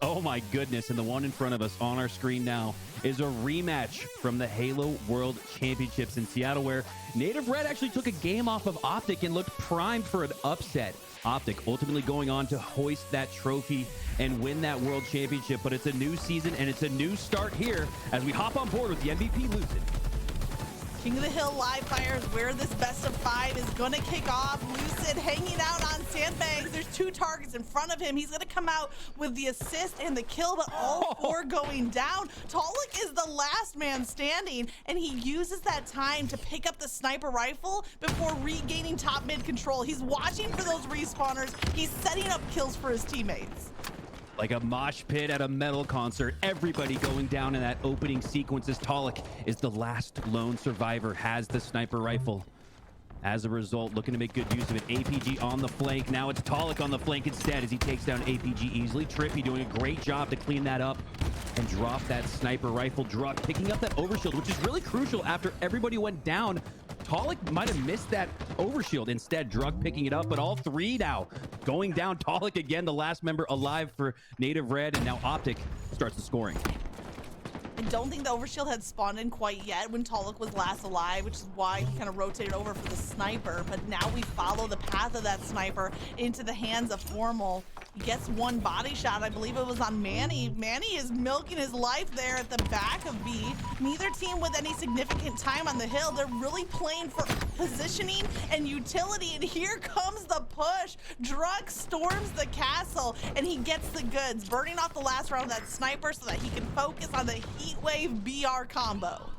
Oh my goodness, and the one in front of us on our screen now is a rematch from the Halo World Championships in Seattle, where Native Red actually took a game off of Optic and looked primed for an upset. Optic ultimately going on to hoist that trophy and win that World Championship, but it's a new season and it's a new start here as we hop on board with the MVP Lucid. King of the Hill live fire is where this best of 5 is going to kick off. Lucid hanging out on sandbags. There's 2 targets in front of him. He's going to come out with the assist and the kill, but all 4 going down. Taulek is the last man standing, and he uses that time to pick up the sniper rifle before regaining top mid control. He's watching for those respawners. He's setting up kills for his teammates. Like a mosh pit at a metal concert, everybody going down in that opening sequence as Taulek is the last lone survivor, has the sniper rifle. As a result, looking to make good use of it. APG on the flank. Now it's Taulek on the flank instead as he takes down APG easily. TriPPPeY doing a great job to clean that up and drop that sniper rifle. Druk picking up that overshield, which is really crucial after everybody went down. Taulek might have missed that overshield. Instead, Druk picking it up, but all 3 now going down. Taulek again, the last member alive for Native Red, and now Optic starts the scoring. I don't think the overshield had spawned in quite yet when Taulek was last alive, which is why he kind of rotated over for the sniper. But now we follow the path of that sniper into the hands of Formal. He gets 1 body shot. I believe it was on Manny. Manny is milking his life there at the back of B. Neither team with any significant time on the hill. They're really playing for positioning and utility. And here comes the push. Druk storms the castle and he gets the goods, burning off the last round of that sniper so that he can focus on the Heatwave BR combo.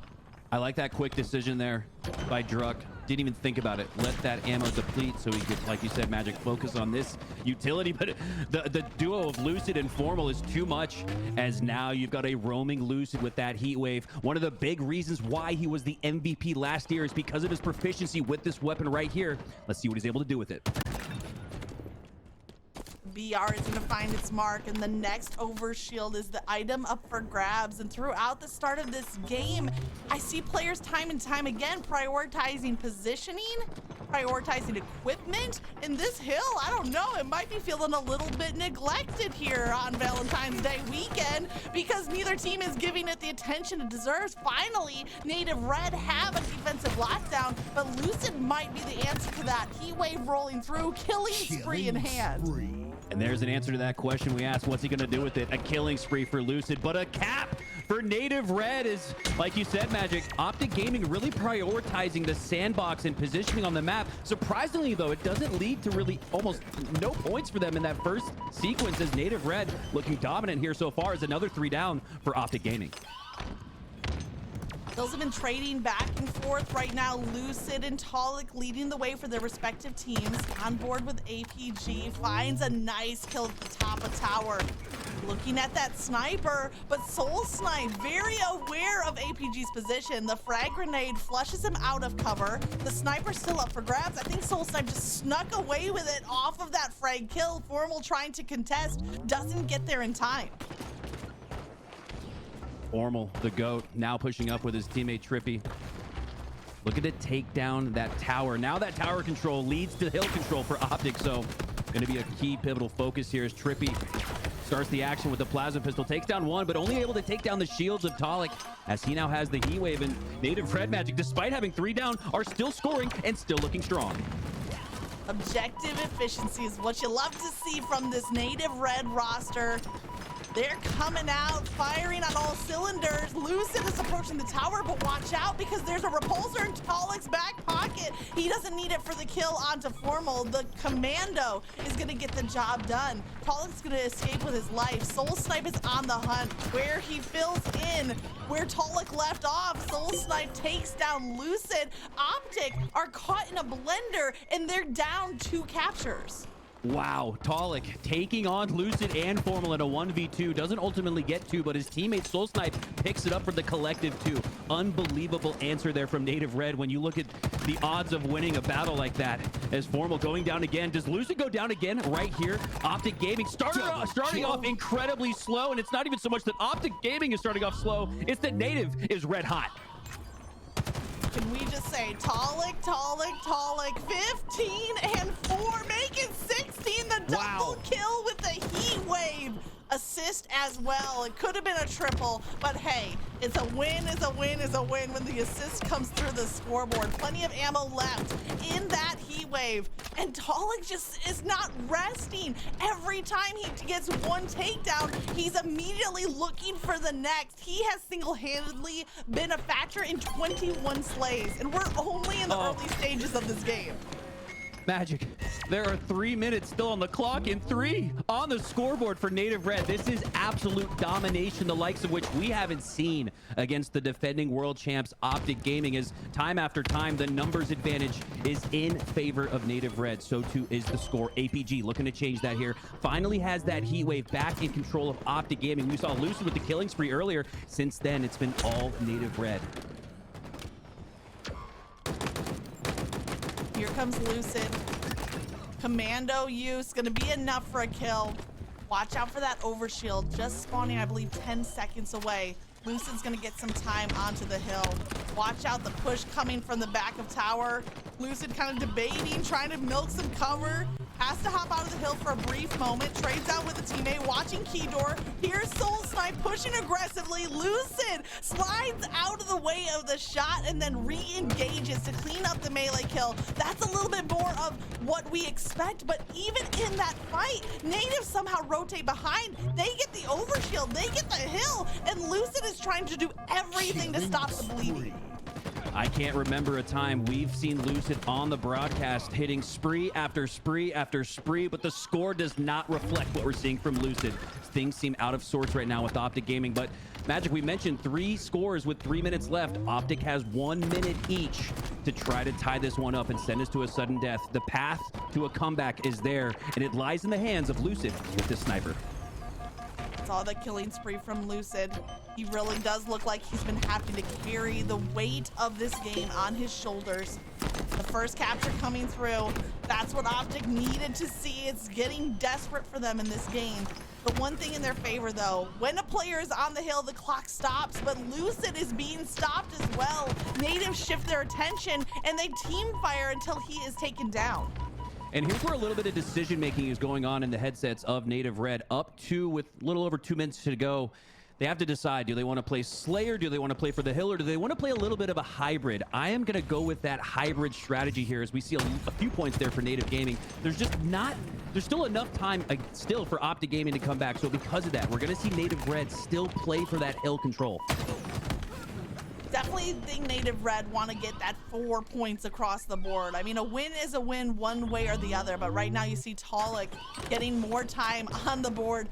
I like that quick decision there by Druk. Didn't even think about it. Let that ammo deplete so he could, like you said, Magic, focus on this utility. But the duo of Lucid and Formal is too much, as now you've got a roaming Lucid with that heat wave. One of the big reasons why he was the MVP last year is because of his proficiency with this weapon right here. Let's see what he's able to do with it. BR is going to find its mark, and the next overshield is the item up for grabs. And throughout the start of this game, I see players time and time again prioritizing positioning, prioritizing equipment. In this hill, I don't know, it might be feeling a little bit neglected here on Valentine's Day weekend because neither team is giving it the attention it deserves. Finally, Native Red have a defensive lockdown, but Lucid might be the answer to that. Heat wave rolling through, killing spree in hand. And there's an answer to that question we asked. What's he going to do with it? A killing spree for Lucid, but a cap for Native Red is, like you said, Magic, Optic Gaming really prioritizing the sandbox and positioning on the map. Surprisingly, though, it doesn't lead to really almost no points for them in that first sequence, as Native Red looking dominant here so far as another 3 down for Optic Gaming. Those have been trading back and forth right now. Lucid and Taulek leading the way for their respective teams. On board with APG, finds a nice kill at the top of tower. Looking at that sniper, but SoulSnipe very aware of APG's position. The frag grenade flushes him out of cover. The sniper's still up for grabs. I think SoulSnipe just snuck away with it off of that frag kill. Formal trying to contest, doesn't get there in time. Formal, the GOAT, now pushing up with his teammate TriPPPeY. Looking to take down that tower. Now that tower control leads to hill control for Optic, so going to be a key pivotal focus here as TriPPPeY starts the action with the plasma pistol. Takes down 1, but only able to take down the shields of Taulek as he now has the heat wave. And Native Red Magic, despite having 3 down, are still scoring and still looking strong. Objective efficiency is what you love to see from this Native Red roster. They're coming out, firing on all cylinders. Lucid is approaching the tower, but watch out because there's a repulsor in Taulek's back pocket. He doesn't need it for the kill onto Formal. The commando is going to get the job done. Taulek's going to escape with his life. SoulSnipe is on the hunt. Where he fills in, where Taulek left off, SoulSnipe takes down Lucid. Optic are caught in a blender, and they're down 2 captures. Wow, Taulek taking on Lucid and Formal in a 1v2. Doesn't ultimately get 2, but his teammate SoulSnipe picks it up for the collective 2. Unbelievable answer there from Native Red when you look at the odds of winning a battle like that. As Formal going down again. Does Lucid go down again right here? Optic Gaming starting off incredibly slow, and it's not even so much that Optic Gaming is starting off slow, it's that Native is red hot. Can we just say Taulek, 15 and 4, make it 16, the double kill with the heat wave. assist as well. It could have been a triple, but hey, it's a win is a win is a win when the assist comes through the scoreboard. Plenty of ammo left in that heat wave, and Taulek just is not resting. Every time he gets one takedown, he's immediately looking for the next. He has single-handedly been a factor in 21 slays, and we're only in the early stages of this game. Magic, there are 3 minutes still on the clock and 3 on the scoreboard for Native Red. This is absolute domination, the likes of which we haven't seen against the defending world champs Optic Gaming. As time after time, the numbers advantage is in favor of Native Red. So too is the score. APG looking to change that here. Finally has that heat wave back in control of Optic Gaming. We saw Lucid with the killing spree earlier. Since then, it's been all Native Red. Here comes Lucid. Commando use, gonna be enough for a kill. Watch out for that overshield, just spawning, I believe, 10 seconds away. Lucid's gonna get some time onto the hill. Watch out, the push coming from the back of tower. Lucid kind of debating, trying to milk some cover. Has to hop out of the hill for a brief moment. Trades out with a teammate, watching key door. Here's SoulSnipe pushing aggressively. Lucid slides out of the way of the shot and then re-engages to clean up the melee kill. That's a little bit more of what we expect, but even in that fight, Native somehow rotate behind. They get the overshield, they get the hill, and Lucid is trying to do everything to stop the bleeding. I can't remember a time we've seen Lucid on the broadcast hitting spree after spree after spree, but the score does not reflect what we're seeing from Lucid. Things seem out of sorts right now with Optic Gaming, but Magic, we mentioned 3 scores with 3 minutes left. Optic has 1 minute each to try to tie this one up and send us to a sudden death. The path to a comeback is there, and it lies in the hands of Lucid with the sniper. Saw the killing spree from Lucid. He really does look like he's been having to carry the weight of this game on his shoulders. The first capture coming through. That's what Optic needed to see. It's getting desperate for them in this game. The one thing in their favor, though, when a player is on the hill, the clock stops, but Lucid is being stopped as well. Natives shift their attention, and they team fire until he is taken down. And here's where a little bit of decision making is going on in the headsets of Native Red. Up 2 with a little over 2 minutes to go. They have to decide, do they want to play Slayer, do they want to play for the hill, or do they want to play a little bit of a hybrid? I am going to go with that hybrid strategy here as we see a few points there for Native Gaming. There's still enough time still for Optic Gaming to come back. So because of that, we're going to see Native Red still play for that hill control. Definitely think Native Red want to get that 4 points across the board. I mean, a win is a win one way or the other, but right now you see Taulek getting more time on the board.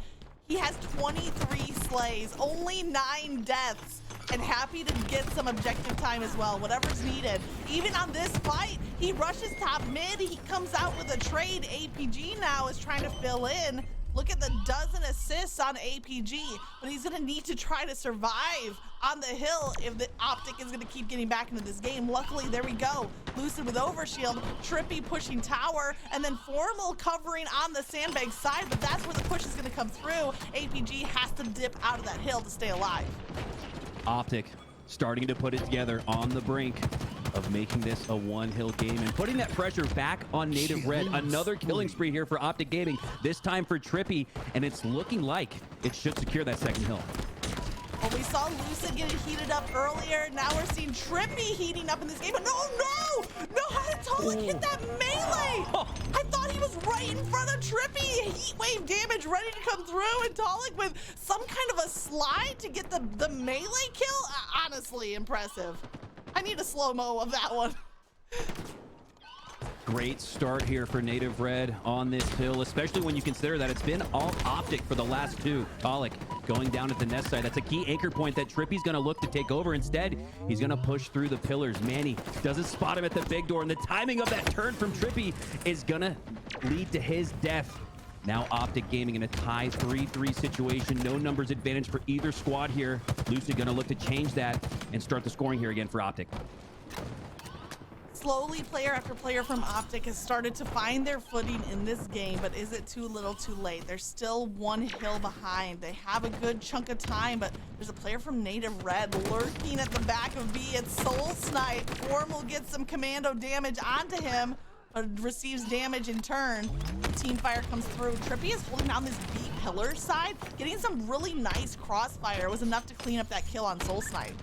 He has 23 slays, only 9 deaths, and happy to get some objective time as well, whatever's needed. Even on this fight, he rushes top mid, he comes out with a trade. APG now is trying to fill in. Look at the dozen assists on APG, but he's gonna need to try to survive on the hill if the Optic is gonna keep getting back into this game. Luckily, there we go. Lucid with overshield, TriPPPeY pushing tower, and then Formal covering on the sandbag side, but that's where the push is gonna come through. APG has to dip out of that hill to stay alive. Optic starting to put it together on the brink of making this a one-hill game and putting that pressure back on Native Red. Another killing spree here for Optic Gaming, this time for TriPPPeY, and it's looking like it should secure that second hill. Well, we saw Lucid getting heated up earlier. Now we're seeing TriPPPeY heating up in this game. But no! How did Taulek hit that melee? I thought he was right in front of TriPPPeY. Heat wave damage ready to come through, and Taulek with some kind of a slide to get the melee kill. Honestly, impressive. I need a slow-mo of that one. Great start here for Native Red on this hill, especially when you consider that it's been all Optic for the last 2. Taulek going down at the nest side. That's a key anchor point that TriPPPeY's going to look to take over. Instead, he's going to push through the pillars. Manny doesn't spot him at the big door, and the timing of that turn from TriPPPeY is going to lead to his death. Now Optic Gaming in a tie 3-3 situation. No numbers advantage for either squad here. Lucid going to look to change that and start the scoring here again for Optic. Slowly, player after player from Optic has started to find their footing in this game, but is it too little too late? They're still 1 hill behind. They have a good chunk of time, but there's a player from Native Red lurking at the back of B. It's SoulSnipe. Formal gets some commando damage onto him, but receives damage in turn. The team fire comes through. TriPPPeY is holding down this B StelluR side, getting some really nice crossfire was enough to clean up that kill on SoulSnipe.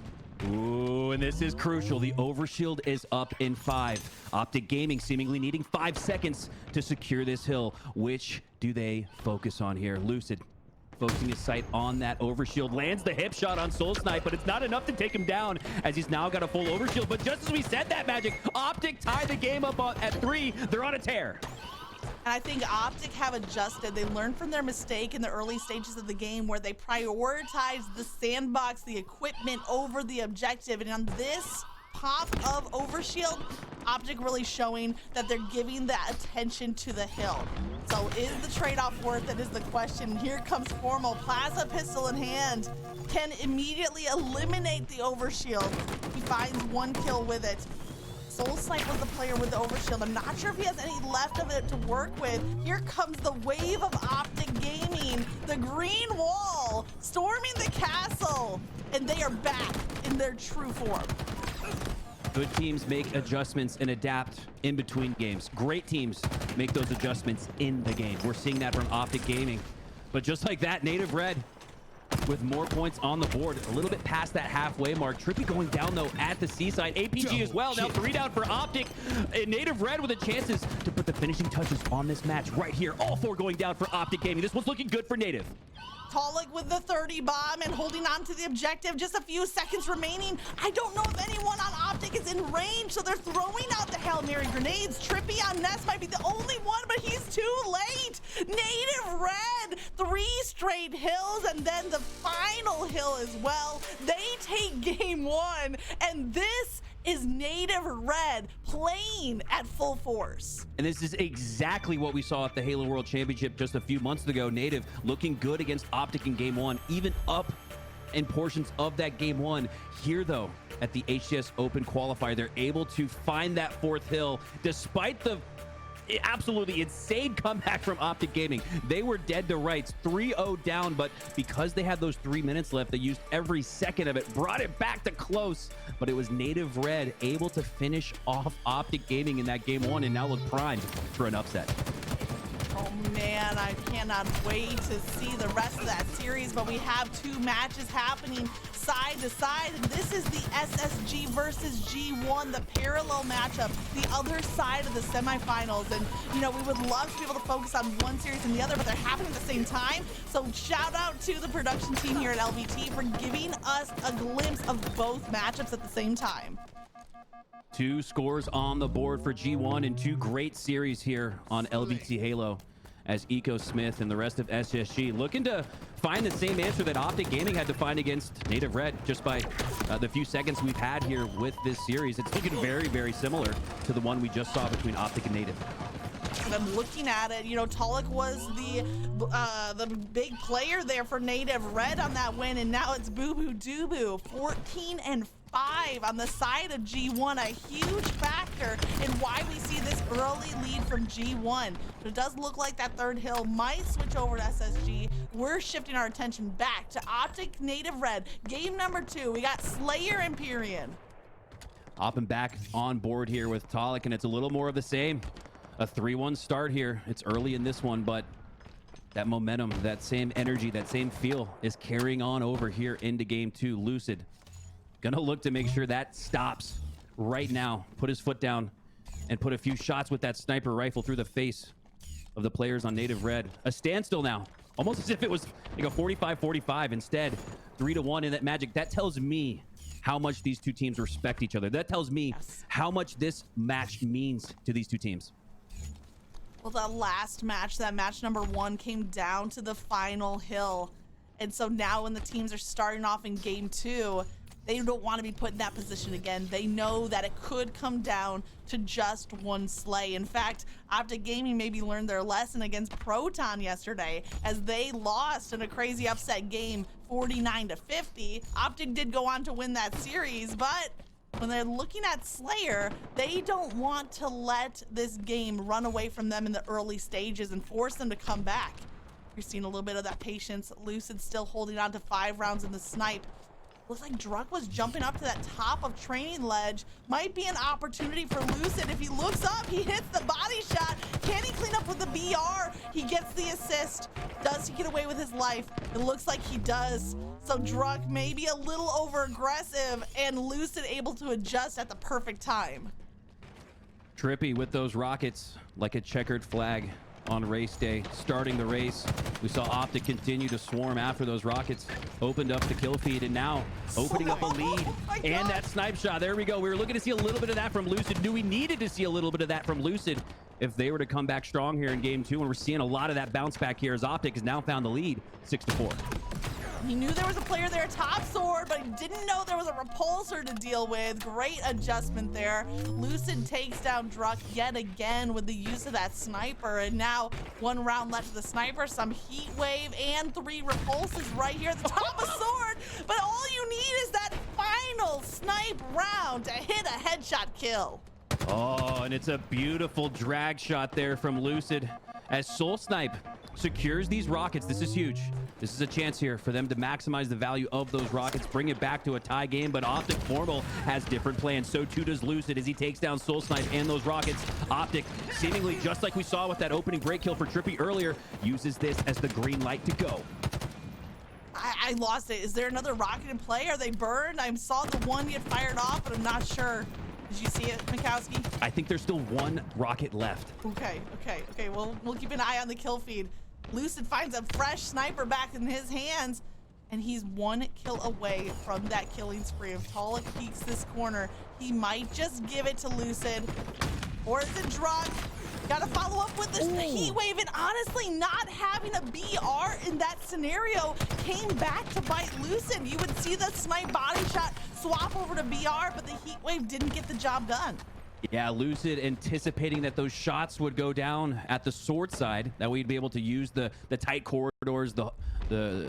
Ooh, and this is crucial. The overshield is up in 5. Optic Gaming seemingly needing 5 seconds to secure this hill. Which do they focus on here? Lucid focusing his sight on that overshield, lands the hip shot on SoulSnipe, but it's not enough to take him down as he's now got a full overshield. But just as we said that, Magic, Optic tie the game up at 3. They're on a tear. And I think Optic have adjusted. They learned from their mistake in the early stages of the game where they prioritized the sandbox, the equipment over the objective. And on this pop of overshield, Optic really showing that they're giving that attention to the hill. So is the trade-off worth it is the question. Here comes Formal, Plaza pistol in hand, can immediately eliminate the overshield. He finds 1 kill with it. SoulSnipe was the player with the overshield. I'm not sure if he has any left of it to work with. Here comes the wave of Optic Gaming, the green wall, storming the castle, and they are back in their true form. Good teams make adjustments and adapt in between games. Great teams make those adjustments in the game. We're seeing that from Optic Gaming. But just like that, Native Red with more points on the board, a little bit past that halfway mark. TriPPPeY going down though at the seaside. APG as well. Now 3 down for Optic. And Native Red with the chances to put the finishing touches on this match right here. All 4 going down for Optic Gaming. This one's looking good for Native. Taulek with the 30 bomb and holding on to the objective. Just a few seconds remaining. I don't know if anyone on Optic is in range, so they're throwing out the Hail Mary grenades. TriPPPeY on Nest might be the only one, but he's too late. Native Red, 3 straight hills, and then the final hill as well. They take game 1, and this is Native Red playing at full force. And this is exactly what we saw at the Halo World Championship just a few months ago. Native looking good against Optic in game 1, even up in portions of that game 1. Here though, at the HCS Open Qualifier, they're able to find that 4th hill despite the absolutely insane comeback from Optic Gaming. They were dead to rights, 3-0 down, but because they had those 3 minutes left, they used every second of it, brought it back to close, but it was Native Red able to finish off Optic Gaming in that game 1 and now look primed for an upset. Oh man, I cannot wait to see the rest of that series, but we have 2 matches happening side to side, and this is the SSG versus G1, the parallel matchup, the other side of the semifinals. And you know, we would love to be able to focus on one series and the other, but they're happening at the same time. So shout out to the production team here at LBT for giving us a glimpse of both matchups at the same time. 2 scores on the board for G1 and 2 great series here on LBT Halo as Eco Smith and the rest of SSG looking to find the same answer that Optic Gaming had to find against Native Red just by the few seconds we've had here with this series. It's looking very, very similar to the one we just saw between Optic and Native. And I'm looking at it, you know, Taulek was the big player there for Native Red on that win, and now it's bubu dubu, 14-5 on the side of G1, a huge factor in why we see this early lead from G1. But it does look like that 3rd hill might switch over to SSG. We're shifting our attention back to Optic Native Red. Game number 2, we got StelluR Empyrean. Hopping back on board here with Taulek, and it's a little more of the same. A 3-1 start here. It's early in this one, but that momentum, that same energy, that same feel is carrying on over here into game 2. Lucid gonna look to make sure that stops right now. Put his foot down and put a few shots with that sniper rifle through the face of the players on Native Red. A standstill now, almost as if it was like a 45-45. Instead, 3-1 in that Magic. That tells me how much these 2 teams respect each other. That tells me how much this match means to these 2 teams. Well, that last match, that match number 1, came down to the final hill. And so now when the teams are starting off in game 2, they don't want to be put in that position again. They know that it could come down to just one slay. In fact, Optic Gaming maybe learned their lesson against Proton yesterday as they lost in a crazy upset game, 49-50. Optic did go on to win that series, but when they're looking at StelluR, they don't want to let this game run away from them in the early stages and force them to come back. You're seeing a little bit of that patience. Lucid still holding on to 5 rounds in the snipe. Looks like Druk was jumping up to that top of training ledge. Might be an opportunity for Lucid. If he looks up, he hits the body shot. Can he clean up with the BR? He gets the assist. Does he get away with his life? It looks like he does. So Druk maybe a little over aggressive and Lucid able to adjust at the perfect time. TriPPPeY with those rockets like a checkered flag on race day, starting the race. We saw Optic continue to swarm after those rockets, opened up the kill feed, and now opening up a lead. And that snipe shot, there we go. We were looking to see a little bit of that from Lucid. Knew we needed to see a little bit of that from Lucid if they were to come back strong here in game 2, and we're seeing a lot of that bounce back here as Optic has now found the lead, 6-4. He knew there was a player there top sword, but he didn't know there was a repulsor to deal with. Great adjustment there. Lucid takes down Druk yet again with the use of that sniper, and now 1 round left of the sniper, some heat wave, and 3 repulses right here at the top of sword. But all you need is that final snipe round to hit a headshot kill. Oh, and it's a beautiful drag shot there from Lucid as SoulSnipe secures these rockets. This is huge. This is a chance here for them to maximize the value of those rockets, bring it back to a tie game, but Optic Formal has different plans. So too does Lucid as he takes down SoulSnipe and those rockets. Optic, seemingly just like we saw with that opening break kill for TriPPPeY earlier, uses this as the green light to go. I lost it. Is there another rocket in play? Are they burned? I saw the one get fired off, but I'm not sure. Did you see it, Mikowski? I think there's still 1 rocket left. Okay. Well, we'll keep an eye on the kill feed. Lucid finds a fresh sniper back in his hands, and he's 1 kill away from that killing spree. If Taulek peeks this corner, he might just give it to Lucid. Or is it Druk? Gotta follow up with this heat wave, and honestly, not having a BR in that scenario came back to bite Lucid. You would see the snipe body shot swap over to BR, but the heat wave didn't get the job done. Yeah, Lucid anticipating that those shots would go down at the sword side, that we'd be able to use the tight corridors, the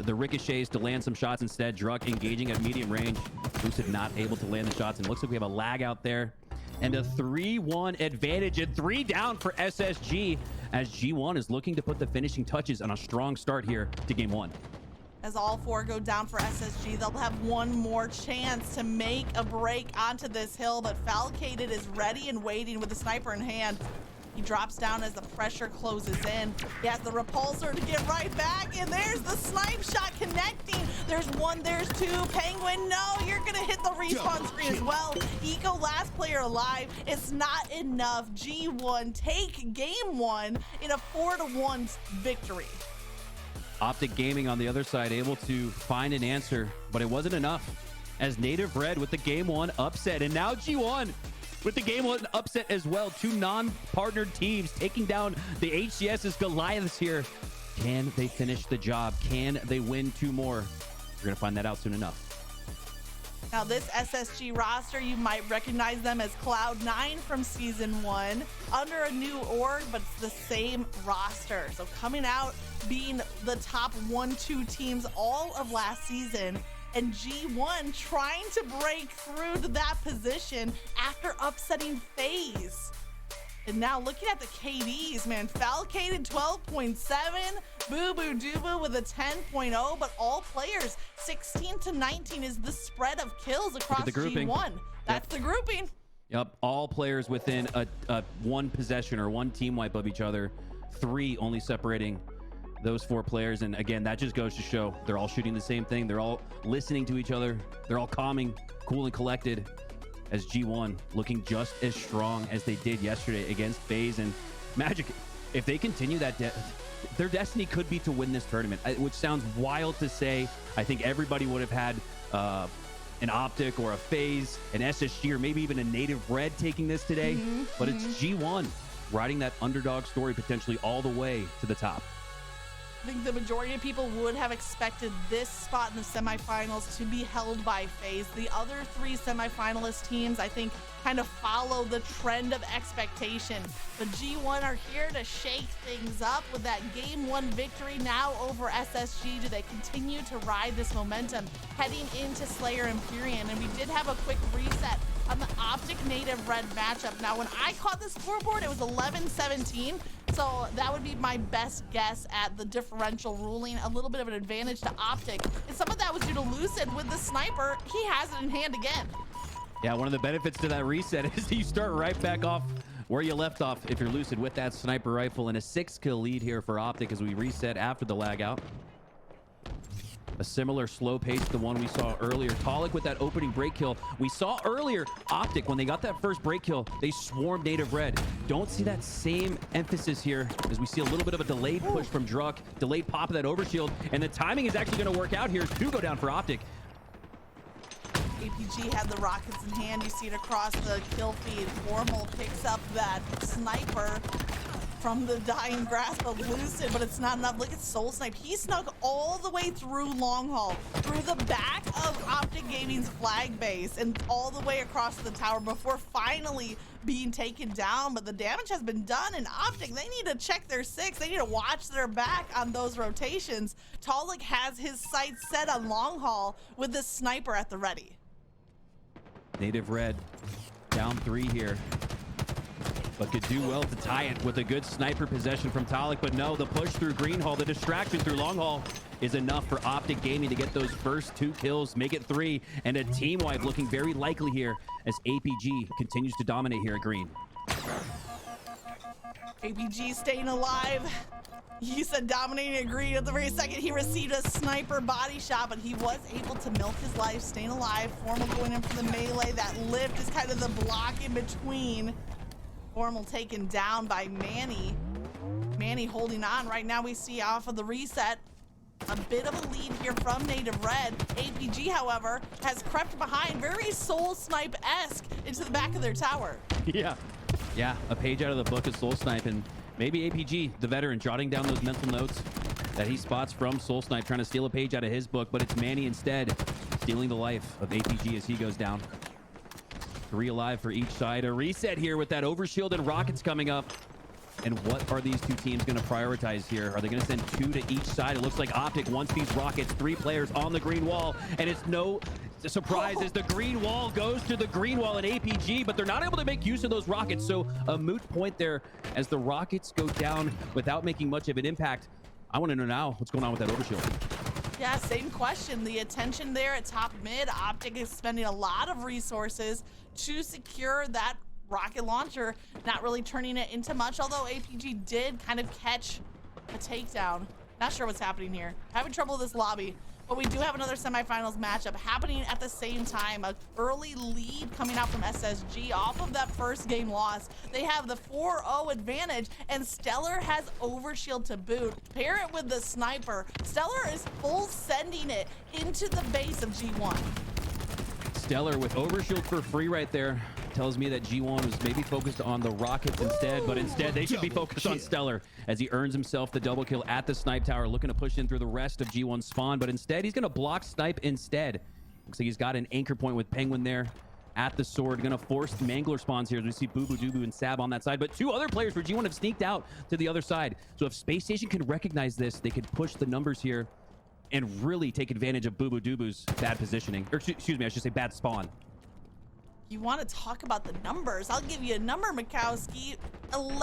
ricochets to land some shots instead. Druk engaging at medium range. Lucid not able to land the shots, and it looks like we have a lag out there. And a 3-1 advantage and 3 down for SSG as G1 is looking to put the finishing touches on a strong start here to game 1. As all 4 go down for SSG, they'll have 1 more chance to make a break onto this hill, but Falcated is ready and waiting with the sniper in hand. He drops down as the pressure closes in. He has the repulsor to get right back, and there's the snipe shot connecting. There's 1, there's 2. Pznguin, no, you're gonna hit the respawn screen as well. Eco, last player alive. It's not enough. G1 take game 1 in a 4-1 victory. Optic Gaming on the other side able to find an answer, but it wasn't enough as Native Red with the game 1 upset, and now G1 with the game 1 upset as well. 2 non-partnered teams taking down the HCS's Goliaths here. Can they finish the job? Can they win 2 more? We're gonna find that out soon enough. Now this SSG roster, you might recognize them as Cloud9 from season 1, under a new org, but it's the same roster. So coming out being the top 1-2 teams all of last season, and G1 trying to break through to that position after upsetting FaZe. And now looking at the KDs, man, Falcated 12.7, bubu dubu with a 10.0, but all players 16 to 19 is the spread of kills across the grouping. G1. That's the grouping. Yep, all players within a 1 possession or 1 team wipe of each other. 3 only separating those 4 players, and again, that just goes to show they're all shooting the same thing. They're all listening to each other. They're all calming, cool, and collected. As G1 looking just as strong as they did yesterday against FaZe and Magic. If they continue that, their destiny could be to win this tournament, which sounds wild to say. I think everybody would have had an Optic or a FaZe, an SSG, or maybe even a Native Red taking this today. But it's G1 riding that underdog story potentially all the way to the top. I think the majority of people would have expected this spot in the semifinals to be held by FaZe. The other 3 semifinalist teams, I think, kind of follow the trend of expectation. But G1 are here to shake things up with that game 1 victory now over SSG. Do they continue to ride this momentum heading into Slayer Empyrean? And we did have a quick reset on the Optic Native Red matchup. Now, when I caught the scoreboard, it was 11-17. So that would be my best guess at the differential ruling. A little bit of an advantage to Optic. And some of that was was due to Lucid. With the sniper, he has it in hand again. Yeah, one of the benefits to that reset is you start right back off where you left off if you're Lucid with that sniper rifle, and a 6-kill lead here for Optic as we reset after the lag out. A similar slow pace to the one we saw earlier. Taulek with that opening break kill. We saw earlier, Optic, when they got that first break kill, they swarmed Native Red. Don't see that same emphasis here as we see a little bit of a delayed push from Druk, delayed pop of that overshield, and the timing is actually going to work out here. Two go down for Optic. APG had the rockets in hand. You see it across the kill feed. Formal picks up that sniper from the dying grasp of Lucid, but it's not enough. Look at SoulSnipe. He snuck all the way through Long Haul, through the back of Optic Gaming's flag base, and all the way across the tower before finally being taken down. But the damage has been done, and Optic, they need to check their six. They need to watch their back on those rotations. Taulek has his sights set on Long Haul with the sniper at the ready. Native Red down 3 here, but could do well to tie it with a good sniper possession from Taulek. But no, the push through Green Hall, the distraction through Long Haul is enough for Optic Gaming to get those first 2 kills, make it 3, and a team wipe looking very likely here as APG continues to dominate here at Green. APG staying alive. He said dominating at Green. At the very second, he received a sniper body shot, but he was able to milk his life, staying alive. Formal going in for the melee. That lift is kind of the block in between. Formal taken down by Manny. Manny holding on. Right now we see off of the reset a bit of a lead here from Native Red. APG, however, has crept behind, very SoulSnipe-esque, into the back of their tower. Yeah, a page out of the book of SoulSnipe, and maybe APG, the veteran, jotting down those mental notes that he spots from SoulSnipe, trying to steal a page out of his book, but it's Manny instead stealing the life of APG as he goes down. 3 alive for each side. A reset here with that overshield and rockets coming up. And what are these 2 teams going to prioritize here? Are they going to send 2 to each side? It looks like Optic wants these rockets. 3 players on the green wall, and it's no surprise as the green wall goes to the green wall at APG, but they're not able to make use of those rockets. So a moot point there as the rockets go down without making much of an impact. I want to know now what's going on with that overshield. Yeah, same question. The attention there at top mid. Optic is spending a lot of resources to secure that rocket launcher, not really turning it into much, although APG did kind of catch a takedown. Not sure what's happening here. Having trouble with this lobby. But we do have another semifinals matchup happening at the same time. An early lead coming out from SSG off of that first game loss. They have the 4-0 advantage, and StelluR has overshield to boot. Pair it with the sniper. StelluR is full sending it into the base of G1. StelluR with overshield for free right there. Tells me that G1 was maybe focused on the rockets instead, but instead they should be focused on StelluR as he earns himself the double kill at the snipe tower, looking to push in through the rest of G1's spawn, but instead he's going to block snipe instead. Looks like he's got an anchor point with Pznguin there at the sword. Going to force the Mangler spawns here as we see bubu, dubu, and Sab on that side, but 2 other players for G1 have sneaked out to the other side. So if Space Station can recognize this, they could push the numbers here and really take advantage of bubu, dubu's bad positioning, or excuse me, I should say bad spawn. You want to talk about the numbers? I'll give you a number, Mikowski. 11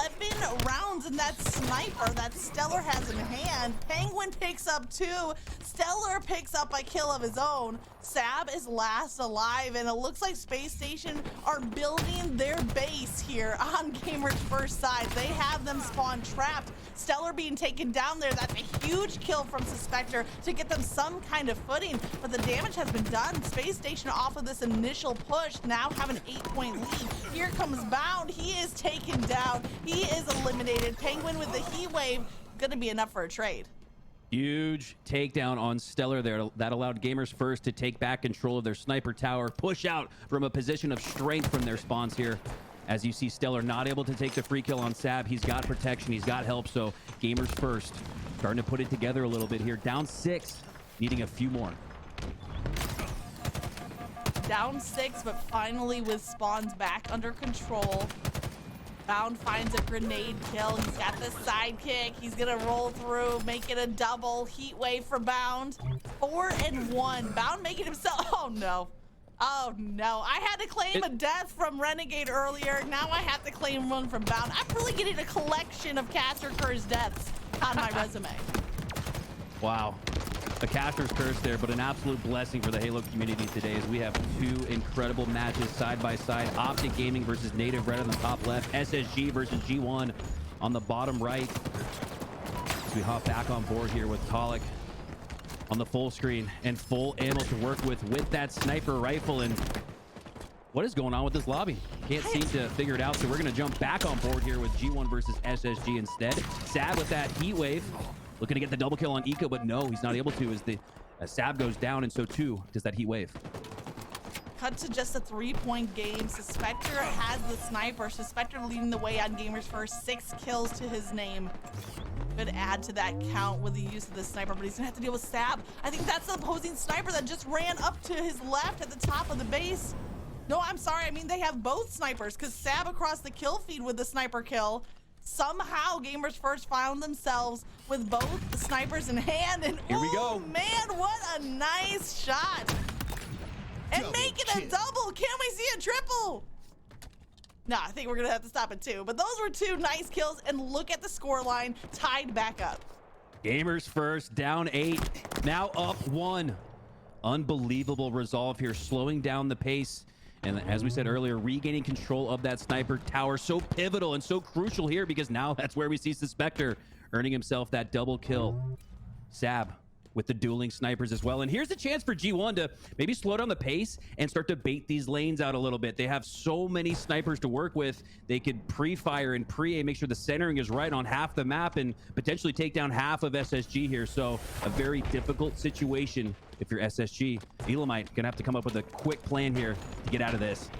rounds in that sniper that StelluR has in hand. Pznguin picks up 2. StelluR picks up a kill of his own. Sab is last alive, and it looks like Space Station are building their base here on Gamer's first side. They have them spawn trapped. StelluR being taken down there. That's a huge kill from Suspector to get them some kind of footing, but the damage has been done. Space Station off of this initial push now have an 8-point lead. Here comes Bound. He is taken down. He is eliminated. Pznguin with the heat wave, gonna be enough for a trade. Huge takedown on StelluR there. That allowed Gamers First to take back control of their sniper tower, push out from a position of strength from their spawns here. As you see, StelluR not able to take the free kill on Sab. He's got protection, he's got help, so Gamers First starting to put it together a little bit here. Down 6, needing a few more. Down 6, but finally with spawns back under control. Bound finds a grenade kill. He's got the sidekick. He's gonna roll through, make it a double. Heat wave for Bound. 4 and 1. Bound making himself. Oh no. Oh no. I had to claim a death from Renegade earlier. Now I have to claim one from Bound. I'm really getting a collection of Caster Curse deaths on my resume. Wow. A caster's curse there, but an absolute blessing for the Halo community today as we have two incredible matches side by side. Optic Gaming versus Native Red on the top left. SSG versus G1 on the bottom right. As we hop back on board here with Taulek on the full screen and full ammo to work with that sniper rifle. And what is going on with this lobby? Can't seem to figure it out. So we're going to jump back on board here with G1 versus SSG instead. Sab with that heat wave. Looking to get the double kill on Eco, but no, he's not able to as Sab goes down, and so too does that heat wave. Cut to just a 3-point game. Suspector has the sniper. Suspector leading the way on Gamers First. 6 kills to his name. Could add to that count with the use of the sniper, but he's gonna have to deal with Sab. I think that's the opposing sniper that just ran up to his left at the top of the base. No, I'm sorry. I mean, they have both snipers because Sab across the kill feed with the sniper kill. Somehow Gamers First found themselves with both the snipers in hand, and here we go. Man, what a nice shot. And make it a double. Can we see a triple? No, I think we're gonna have to stop at 2. But those were 2 nice kills, and look at the score line, tied back up. Gamers First down 8, now up 1. Unbelievable resolve here, slowing down the pace. And as we said earlier, regaining control of that sniper tower, so pivotal and so crucial here because now that's where we see Suspector earning himself that double kill. Sab with the dueling snipers as well. And here's the chance for G1 to maybe slow down the pace and start to bait these lanes out a little bit. They have so many snipers to work with. They could pre-fire and pre-aim, make sure the centering is right on half the map and potentially take down half of SSG here. So a very difficult situation if you're SSG. Elamite gonna have to come up with a quick plan here to get out of this.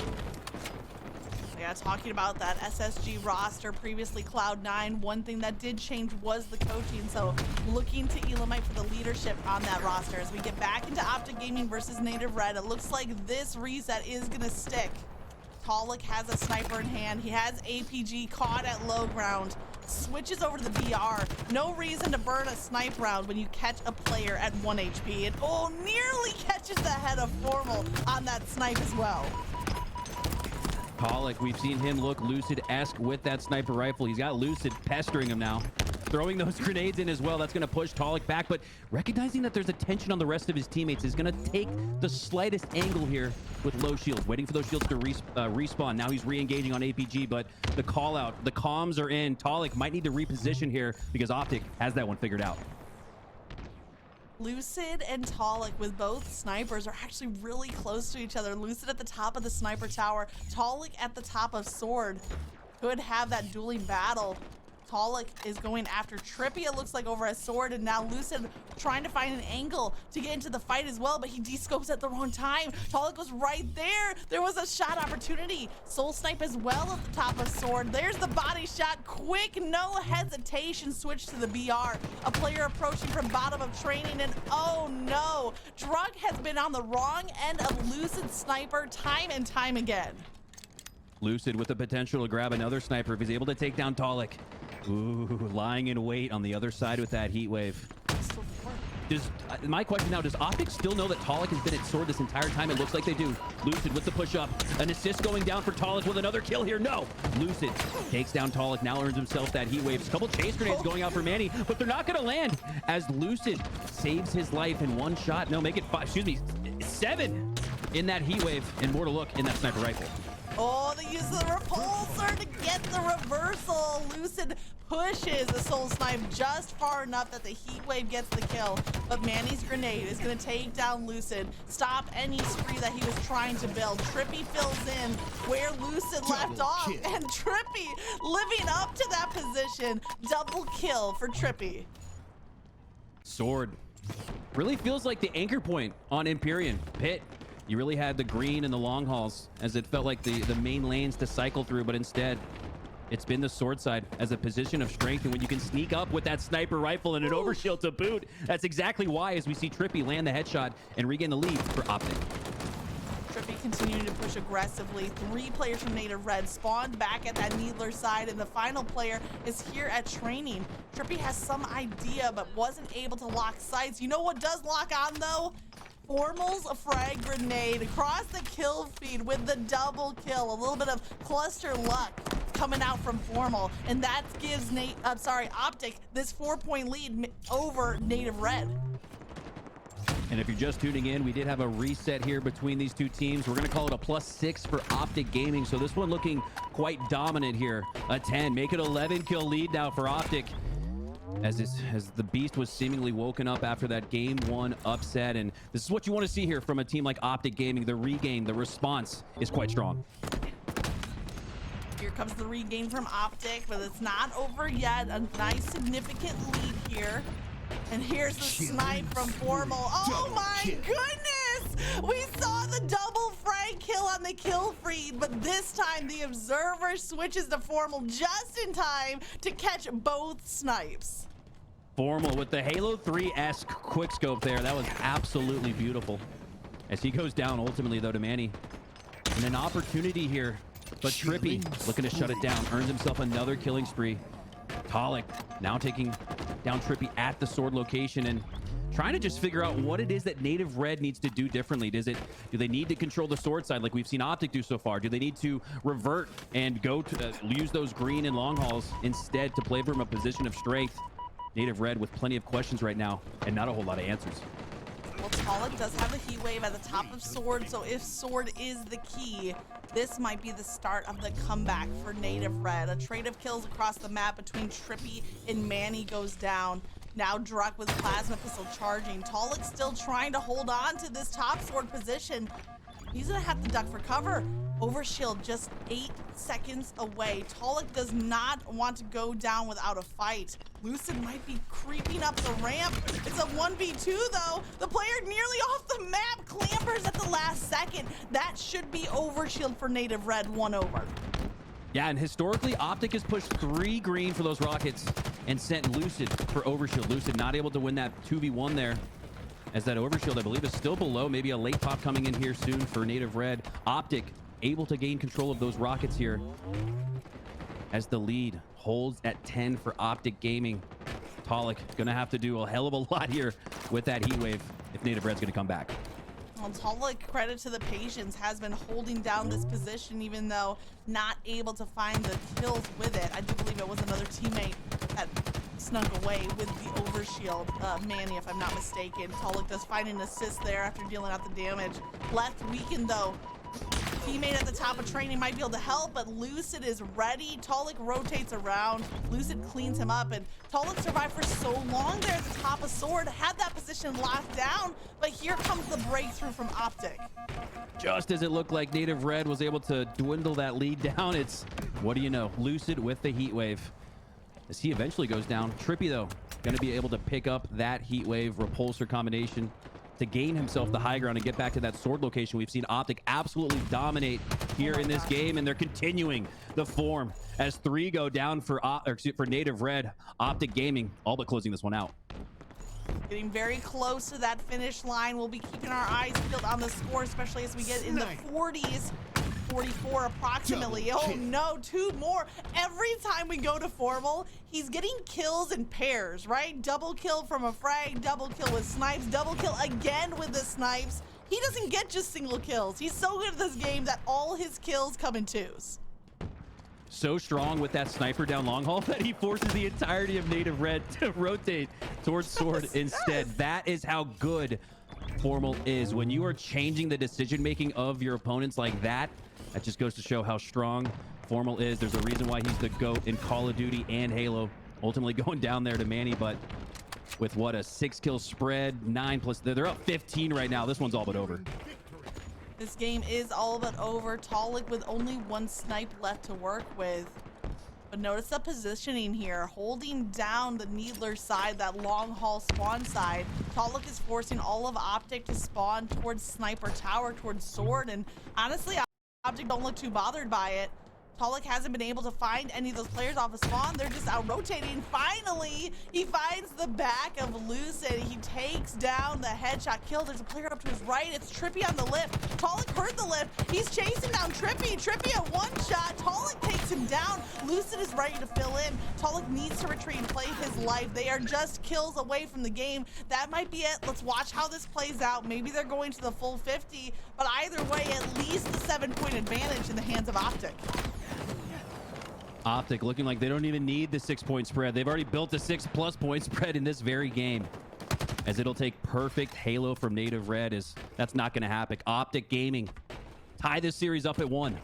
Yeah, talking about that SSG roster, previously Cloud9, one thing that did change was the coaching, so looking to Elamite for the leadership on that roster. As we get back into Optic Gaming versus Native Red, it looks like this reset is gonna stick. Taulek has a sniper in hand. He has APG caught at low ground. Switches over to the BR. No reason to burn a snipe round when you catch a player at 1 HP. And oh, nearly catches the head of Formal on that snipe as well. Taulek, we've seen him look Lucid-esque with that sniper rifle. He's got Lucid pestering him now. Throwing those grenades in as well. That's going to push Taulek back, but recognizing that there's a tension on the rest of his teammates is going to take the slightest angle here with low shield, waiting for those shields to respawn. Now he's re-engaging on APG, but the call out, the comms are in. Taulek might need to reposition here because Optic has that one figured out. Lucid and Taulek with both snipers are actually really close to each other. Lucid at the top of the sniper tower, Taulek at the top of sword. Could have that dueling battle. Taulek is going after TriPPPeY, it looks like, over a sword, and now Lucid trying to find an angle to get into the fight as well, but he descopes at the wrong time. Taulek was right there. There was a shot opportunity. SoulSnipe as well at the top of sword. There's the body shot. Quick, no hesitation, switch to the BR. A player approaching from bottom of training, and oh no, Druk has been on the wrong end of Lucid sniper time and time again. Lucid with the potential to grab another sniper if he's able to take down Taulek. Ooh, lying in wait on the other side with that heat wave. My question now, does Optic still know that Taulek has been at sword this entire time? It looks like they do. Lucid with the push up. An assist going down for Taulek with another kill here. No! Lucid takes down Taulek, now earns himself that heat wave. A couple chase grenades going out for Manny, but they're not going to land as Lucid saves his life in one shot. No, make it 7 in that heat wave, and more to look in that sniper rifle. Oh, the use of the repulsor to get the reversal. Lucid pushes the SoulSnipe just far enough that the heat wave gets the kill, but Manny's grenade is going to take down Lucid, stop any spree that he was trying to build. TriPPPeY fills in where Lucid left off, and TriPPPeY living up to that position. Double kill for TriPPPeY. Sword really feels like the anchor point on Empyrean. Pit, you really had the green and the long hauls as it felt like the main lanes to cycle through, but instead it's been the sword side as a position of strength. And when you can sneak up with that sniper rifle and an overshield to boot, that's exactly why, as we see TriPPPeY land the headshot and regain the lead for Optic. TriPPPeY continuing to push aggressively. 3 players from Native Red spawned back at that Needler side, and the final player is here at training. TriPPPeY has some idea, but wasn't able to lock sights. You know what does lock on, though? Formal's a frag grenade across the kill feed with the double kill. A little bit of cluster luck coming out from Formal, and that gives Optic this 4-point lead over Native Red. And if you're just tuning in, we did have a reset here between these two teams. We're going to call it a +6 for Optic Gaming. So this one looking quite dominant here. A 10, make it 11 kill lead now for Optic. As the beast was seemingly woken up after that game 1 upset. And this is what you want to see here from a team like Optic Gaming. The regain, the response is quite strong. Here comes the regain from Optic, but it's not over yet. A nice significant lead here. And here's the snipe from Formal. Oh my goodness! We saw the double frag kill on the kill feed, but this time the observer switches to Formal just in time to catch both snipes. Formal with the Halo 3-esque quickscope there. That was absolutely beautiful. As he goes down ultimately though to Manny. And an opportunity here, but TriPPPeY looking to shut it down. Earns himself another killing spree. Taulek now taking down TriPPPeY at the sword location and trying to just figure out what it is that Native Red needs to do differently. Do they need to control the sword side like we've seen Optic do so far? Do they need to revert and go to use those green and long hauls instead to play from a position of strength? Native Red with plenty of questions right now and not a whole lot of answers. Well, Taulek does have a heat wave at the top of sword, so if sword is the key, this might be the start of the comeback for Native Red. A trade of kills across the map between TriPPPeY and Manny goes down. Now Druk with plasma pistol charging. Taulek still trying to hold on to this top sword position. He's gonna have to duck for cover. Overshield just 8 seconds away. Taulek does not want to go down without a fight. Lucid might be creeping up the ramp. It's a 1v2 though. The player nearly off the map, clambers at the last second. That should be overshield for Native Red, 1 over. Yeah, and historically, Optic has pushed 3 green for those rockets and sent Lucid for overshield. Lucid not able to win that 2v1 there, as that overshield, I believe, is still below. Maybe a late pop coming in here soon for Native Red. Optic able to gain control of those rockets here as the lead holds at 10 for Optic Gaming. Taulek gonna have to do a hell of a lot here with that heat wave if Native Red's gonna come back. Well, Taulek, credit to the patience, has been holding down this position even though not able to find the kills with it. I do believe it was another teammate that snuck away with the overshield, Manny, if I'm not mistaken. Taulek does find an assist there after dealing out the damage. Left weakened though. Teammate at the top of training might be able to help, but Lucid is ready. Taulek rotates around. Lucid cleans him up, and Taulek survived for so long there at the top of sword, had that position locked down, but here comes the breakthrough from Optic. Just as it looked like Native Red was able to dwindle that lead down, it's, what do you know, Lucid with the heat wave. As he eventually goes down, TriPPPeY though, gonna be able to pick up that heat wave repulsor combination to gain himself the high ground and get back to that sword location. We've seen Optic absolutely dominate here in this game, and they're continuing the form as 3 go down for Native Red. Optic Gaming all but closing this one out. Getting very close to that finish line. We'll be keeping our eyes peeled on the score, especially as we get in the 40s. 44 approximately. Oh no, 2 more. Every time we go to Formal, he's getting kills in pairs, right? Double kill from a frag, double kill with snipes, double kill again with the snipes. He doesn't get just single kills. He's so good at this game that all his kills come in 2s. So strong with that sniper down long haul that he forces the entirety of Native Red to rotate towards sword instead. That is how good Formal is. When you are changing the decision making of your opponents like that, that just goes to show how strong Formal is. There's a reason why he's the GOAT in Call of Duty and Halo. Ultimately going down there to Manny, but with what, a 6-kill spread, 9+, they're up 15 right now. This one's all but over. This game is all but over. Taulek with only 1 snipe left to work with. But notice the positioning here, holding down the Needler side, that long haul spawn side. Taulek is forcing all of Optic to spawn towards Sniper Tower, towards sword, and honestly, Optic don't look too bothered by it. Taulek hasn't been able to find any of those players off of spawn. They're just out rotating. Finally, he finds the back of Lucid. He takes down the headshot kill. There's a player up to his right. It's TriPPPeY on the lift. Taulek heard the lift. He's chasing down TriPPPeY. TriPPPeY at 1 shot. Taulek takes him down. Lucid is ready to fill in. Taulek needs to retreat and play his life. They are just kills away from the game. That might be it. Let's watch how this plays out. Maybe they're going to the full 50, but either way, at least the 7-point advantage in the hands of Optic. Optic looking like they don't even need the 6-point spread. They've already built a 6+ point spread in this very game. as it'll take perfect Halo from Native Red. Is that's not going to happen. Optic Gaming tie this series up at 1.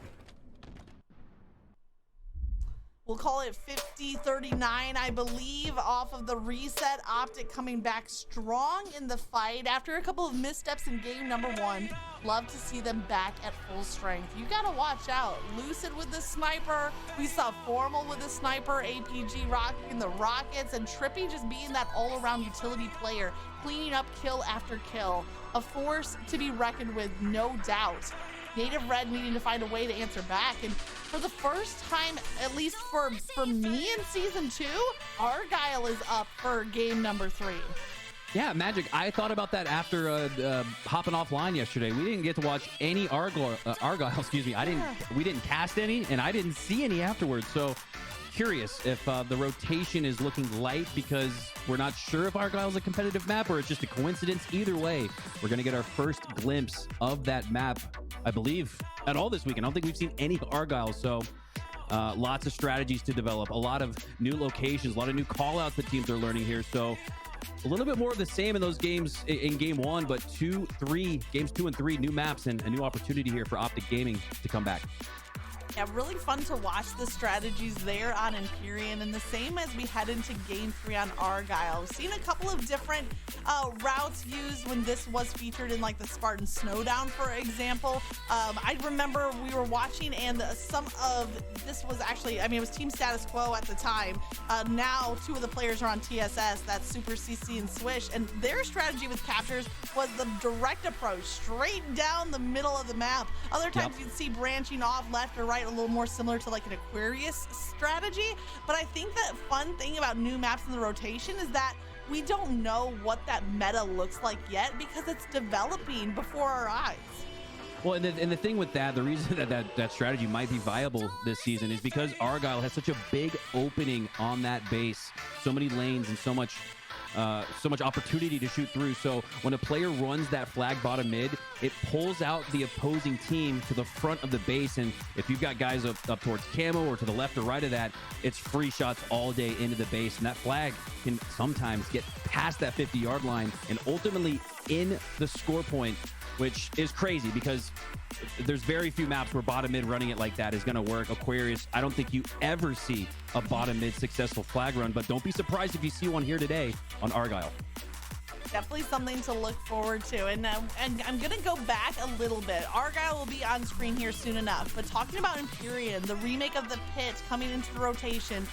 We'll call it 50-39, I believe, off of the reset. Optic coming back strong in the fight after a couple of missteps in game number 1. Love to see them back at full strength. You gotta watch out. Lucid with the sniper. We saw Formal with the sniper, APG rocking the rockets, and TriPPPeY just being that all-around utility player, cleaning up kill after kill. A force to be reckoned with, no doubt. Native Red needing to find a way to answer back, and for the first time, at least for me in season 2, Argyle is up for game number 3. Yeah, Magic. I thought about that after hopping offline yesterday. We didn't get to watch any Argyle. Excuse me. We didn't cast any, and I didn't see any afterwards. So curious if the rotation is looking light because we're not sure if Argyle's a competitive map or it's just a coincidence. Either way, we're gonna get our first glimpse of that map, I believe, at all this weekend. I don't think we've seen any Argyle, so lots of strategies to develop, a lot of new locations, a lot of new call-outs that teams are learning here. So a little bit more of the same in those games in game 1, but games 2 and 3, new maps and a new opportunity here for Optic Gaming to come back. Yeah, really fun to watch the strategies there on Empyrean, and the same as we head into game 3 on Argyle. We've seen a couple of different routes used when this was featured in like the Spartan Snowdown, for example. I remember we were watching, and some of this was actually, I mean, it was Team Status Quo at the time. Now 2 of the players are on TSS, that's Super CC and Swish, and their strategy with captures was the direct approach, straight down the middle of the map. Other times you'd see branching off left or right, a little more similar to like an Aquarius strategy. But I think the fun thing about new maps in the rotation is that we don't know what that meta looks like yet because it's developing before our eyes. Well, and the thing with that, the reason that strategy might be viable this season is because Argyle has such a big opening on that base, so many lanes and so much opportunity to shoot through. So when a player runs that flag bottom mid, it pulls out the opposing team to the front of the base. And if you've got guys up towards camo or to the left or right of that, it's free shots all day into the base. And that flag can sometimes get past that 50-yard line and ultimately in the score point, which is crazy because there's very few maps where bottom mid running it like that is going to work. Aquarius, I don't think you ever see a bottom mid successful flag run, but don't be surprised if you see one here today on Argyle. Definitely something to look forward to. And I'm going to go back a little bit. Argyle will be on screen here soon enough, but talking about Empyrean, the remake of the pit coming into the rotation,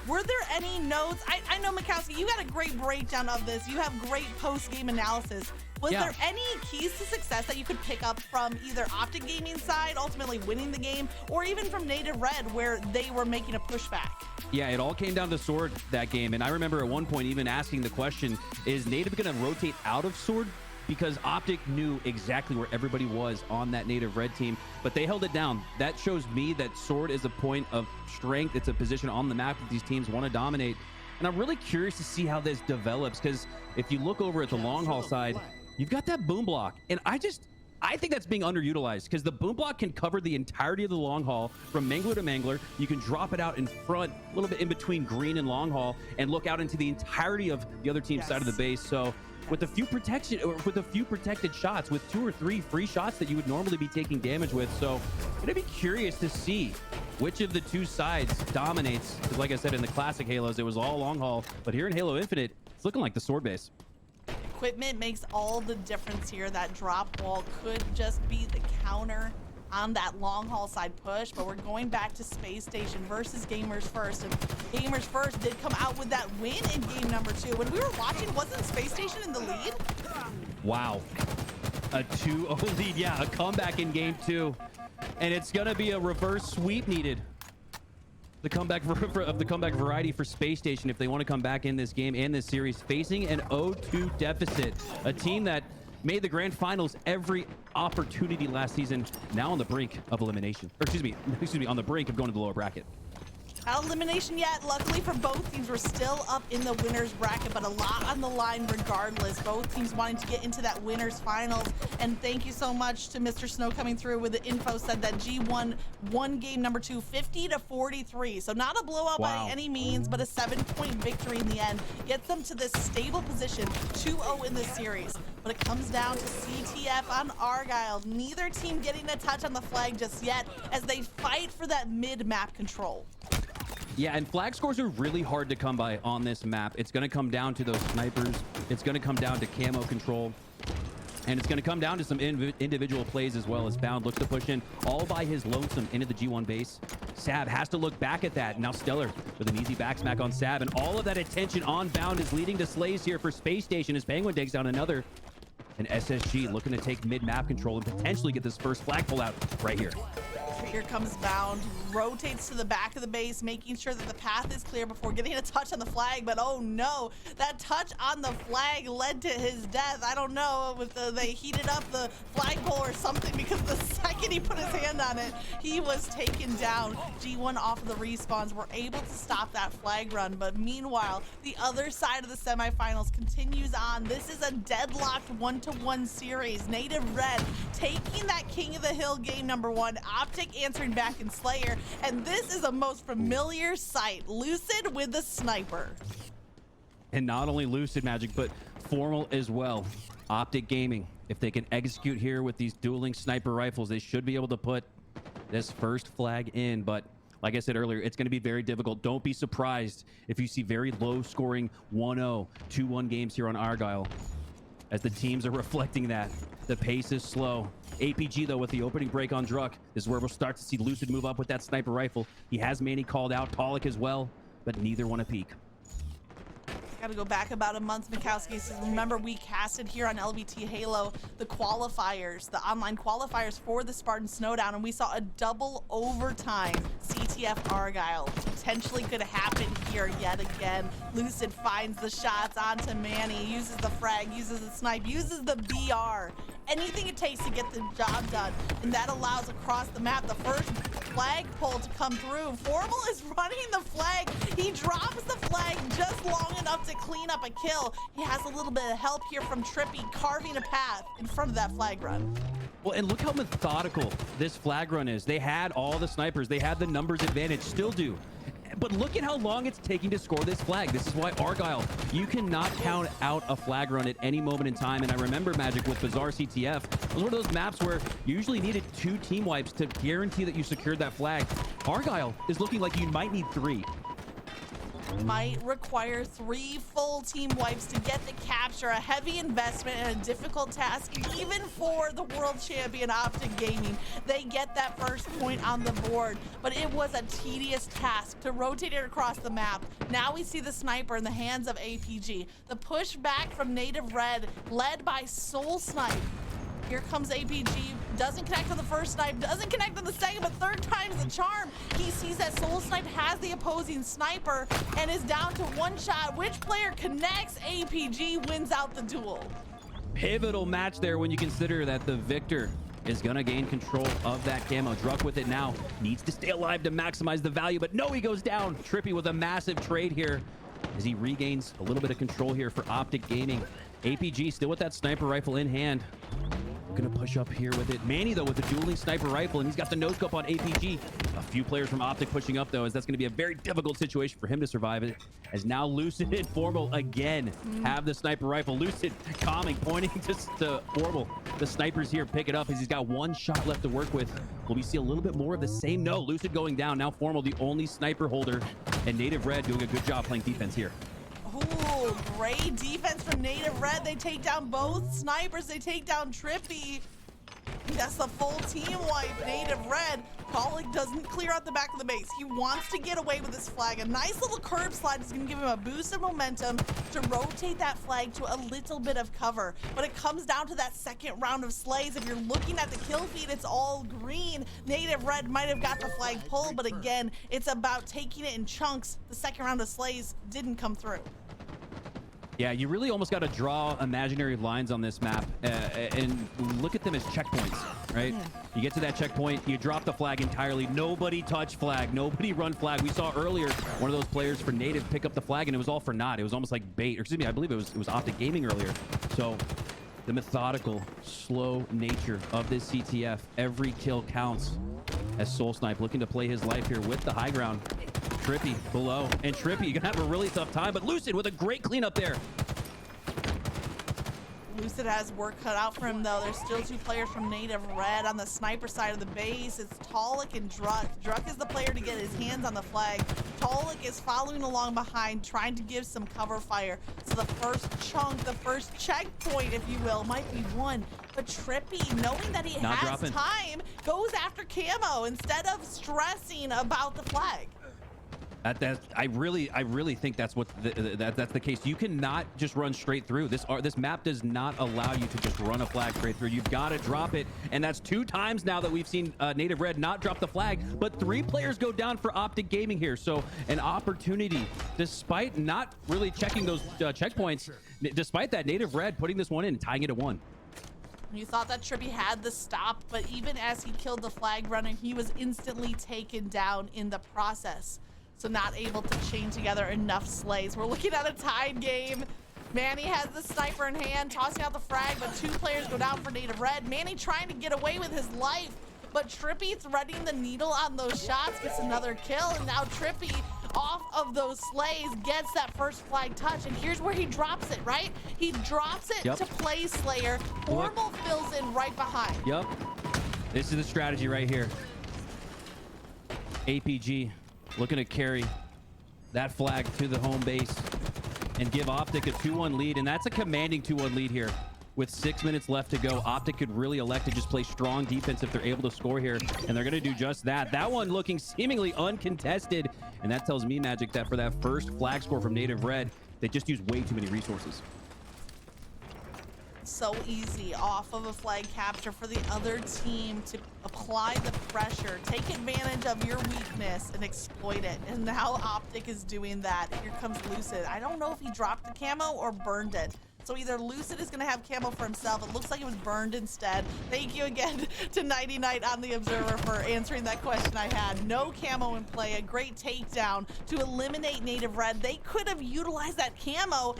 were there any notes? I know, Mikowski, you got a great breakdown of this. You have great post-game analysis. Was there any keys to success that you could pick up from either Optic Gaming side, ultimately winning the game, or even from Native Red, where they were making a pushback? Yeah, it all came down to Sword that game. And I remember at one point even asking the question, is Native going to rotate out of Sword? Because Optic knew exactly where everybody was on that Native Red team, but they held it down. That shows me that Sword is a point of strength. It's a position on the map that these teams want to dominate. And I'm really curious to see how this develops, because if you look over at the long haul side, you've got that boom block. And I think that's being underutilized because the boom block can cover the entirety of the long haul from mangler to mangler. You can drop it out in front, a little bit in between green and long haul, and look out into the entirety of the other team's side of the base. So with a few protected shots, with 2 or 3 free shots that you would normally be taking damage with. So I'm gonna be curious to see which of the 2 sides dominates. Because like I said, in the classic Halos, it was all long haul, but here in Halo Infinite, it's looking like the Sword base. Equipment makes all the difference here. That drop wall could just be the counter on that long haul side push, but we're going back to Space Station versus Gamers First, and Gamers First did come out with that win in game number 2. When we were watching, wasn't Space Station in the lead? Wow, a 2-0 lead. Yeah, a comeback in game 2, and it's gonna be a reverse sweep needed. The comeback of the comeback variety for Space Station if they want to come back in this game and this series, facing an 0-2 deficit. A team that made the grand finals every opportunity last season, now on the brink of elimination. Or excuse me, on the brink of going to the lower bracket. Not elimination yet. Luckily for both teams, we're still up in the winner's bracket, but a lot on the line regardless. Both teams wanting to get into that winner's finals. And thank you so much to Mr. Snow coming through with the info, said that G1 won game number 2, 50-43. So not a blowout by any means, but a 7-point victory in the end. Gets them to this stable position, 2-0 in this series. But it comes down to CTF on Argyle. Neither team getting a touch on the flag just yet as they fight for that mid-map control. Yeah, and flag scores are really hard to come by on this map. It's going to come down to those snipers. It's going to come down to camo control. And it's going to come down to some individual plays as well, as Bound looks to push in all by his lonesome into the G1 base. Sab has to look back at that. Now StelluR with an easy back smack on Sab. And all of that attention on Bound is leading to slays here for Space Station as Pznguin takes down another. And SSG looking to take mid-map control and potentially get this first flag pull out right here. Here comes Bound, rotates to the back of the base, making sure that the path is clear before getting a touch on the flag. But oh no, that touch on the flag led to his death. I don't know if they heated up the flagpole or something, because the second he put his hand on it, he was taken down. G1 off of the respawns were able to stop that flag run. But meanwhile, the other side of the semifinals continues on. This is a deadlocked 1-1 series. Native Red taking that King of the Hill game number 1. Optic answering back in Slayer, and this is a most familiar sight. Lucid with the sniper. And not only Lucid Magic, but Formal as well. Optic Gaming, if they can execute here with these dueling sniper rifles, they should be able to put this first flag in. But like I said earlier, it's going to be very difficult. Don't be surprised if you see very low scoring 1-0, 2-1 games here on Argyle, as the teams are reflecting that. The pace is slow. APG, though, with the opening break on Druk, this is where we'll start to see Lucid move up with that sniper rifle. He has Manny called out, Taulek as well, but neither want to peek. Gotta go back about a month, Mikowski. So remember, we casted here on LVT Halo the qualifiers, the online qualifiers for the Spartan Snowdown, and we saw a double overtime CTF Argyle. Potentially could happen here yet again. Lucid finds the shots onto Manny, uses the frag, uses the snipe, uses the BR. Anything it takes to get the job done, and that allows across the map the first flag pull to come through. Formal is running the flag. He drops the flag just long enough to clean up a kill. He has a little bit of help here from TriPPPeY, carving a path in front of that flag run. Well, and look how methodical this flag run is. They had all the snipers. They had the numbers advantage, still do. But look at how long it's taking to score this flag. This is why Argyle, you cannot count out a flag run at any moment in time. And I remember Magic with Bizarre CTF. It was one of those maps where you usually needed 2 team wipes to guarantee that you secured that flag. Argyle is looking like you might need 3. Might require 3 full team wipes to get the capture. A heavy investment and a difficult task, even for the world champion Optic Gaming. They get that first point on the board, but it was a tedious task to rotate it across the map. Now we see the sniper in the hands of APG. The push back from Native Red, led by SoulSnipe. Here comes APG, doesn't connect on the first snipe, doesn't connect on the second, but third time's the charm. He sees that SoulSnipe has the opposing sniper and is down to 1 shot. Which player connects? APG wins out the duel. Pivotal match there when you consider that the victor is gonna gain control of that camo. Druk with it now, needs to stay alive to maximize the value, but no, he goes down. TriPPPeY with a massive trade here as he regains a little bit of control here for Optic Gaming. APG still with that sniper rifle in hand. Gonna push up here with it. Manny, though, with the dueling sniper rifle, and he's got the no-scope on APG. A few players from Optic pushing up, though, as that's gonna be a very difficult situation for him to survive it. As now Lucid and Formal again have the sniper rifle. Lucid calming, pointing to Formal. The snipers here pick it up as he's got 1 shot left to work with. Will we see a little bit more of the same? No, Lucid going down. Now Formal, the only sniper holder, and Native Red doing a good job playing defense here. Ooh, great defense from Native Red. They take down both snipers. They take down TriPPPeY. That's the full team wipe. Native Red. Taulek doesn't clear out the back of the base. He wants to get away with this flag. A nice little curb slide is going to give him a boost of momentum to rotate that flag to a little bit of cover. But it comes down to that second round of slays. If you're looking at the kill feed, it's all green. Native Red might have got the flag pulled, but again, it's about taking it in chunks. The second round of slays didn't come through. Yeah, you really almost got to draw imaginary lines on this map and look at them as checkpoints, right? You get to that checkpoint, you drop the flag entirely. Nobody touch flag, nobody run flag. We saw earlier one of those players for Native pick up the flag, and it was all for naught. It was almost like bait. Or excuse me, I believe it was Optic Gaming earlier. So the methodical, slow nature of this CTF, every kill counts, as SoulSnipe looking to play his life here with the high ground. TriPPPeY below, and TriPPPeY gonna have a really tough time, but Lucid with a great cleanup there. Lucid has work cut out for him, though. There's still 2 players from Native Red on the sniper side of the base. It's Taulek and Druk. Druk is the player to get his hands on the flag. Taulek is following along behind, trying to give some cover fire. So the first chunk, the first checkpoint, if you will, might be won. But TriPPPeY, knowing that he has time, goes after camo instead of stressing about the flag. I really think that's what that's the case. You cannot just run straight through. This map does not allow you to just run a flag straight through. You've got to drop it, and that's 2 times now that we've seen Native Red not drop the flag. But 3 players go down for Optic Gaming here, so an opportunity, despite not really checking those checkpoints. Despite that, Native Red putting this one in and tying it at 1. You thought that TriPPPeY had the stop, but even as he killed the flag runner, he was instantly taken down in the process. So not able to chain together enough slays. We're looking at a tied game. Manny has the sniper in hand, tossing out the frag, but 2 players go down for Native Red. Manny trying to get away with his life, but TriPPPeY threading the needle on those shots, gets another kill, and now TriPPPeY off of those slays gets that first flag touch, and here's where he drops it, right? He drops it to play Slayer. Formal fills in right behind. Yep. This is the strategy right here. APG looking to carry that flag to the home base and give Optic a 2-1 lead, and that's a commanding 2-1 lead here. With 6 minutes left to go, Optic could really elect to just play strong defense if they're able to score here, and they're going to do just that. That one looking seemingly uncontested, and that tells me, Magic, that for that first flag score from Native Red, they just used way too many resources. So easy off of a flag capture for the other team to apply the pressure, take advantage of your weakness and exploit it. And now Optic is doing that. Here comes Lucid. I don't know if he dropped the camo or burned it. So either Lucid is going to have camo for himself. It looks like it was burned instead. Thank you again to Nighty Night on the Observer for answering that question I had. No camo in play. A great takedown to eliminate Native Red. They could have utilized that camo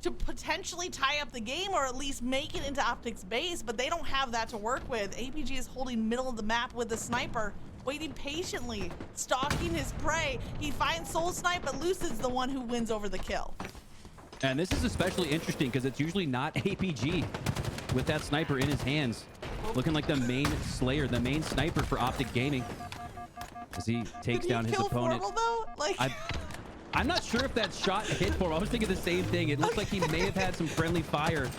to potentially tie up the game or at least make it into Optic's base, but they don't have that to work with. APG is holding middle of the map with the sniper, waiting patiently, stalking his prey. He finds SoulSnipe, but Lucid's the one who wins over the kill. And this is especially interesting because it's usually not APG with that sniper in his hands, looking like the main slayer, the main sniper for Optic Gaming, as he takes down his opponent. Formal, though? Like I'm not sure if that shot hit for him. I was thinking the same thing. It looks like he may have had some friendly fire.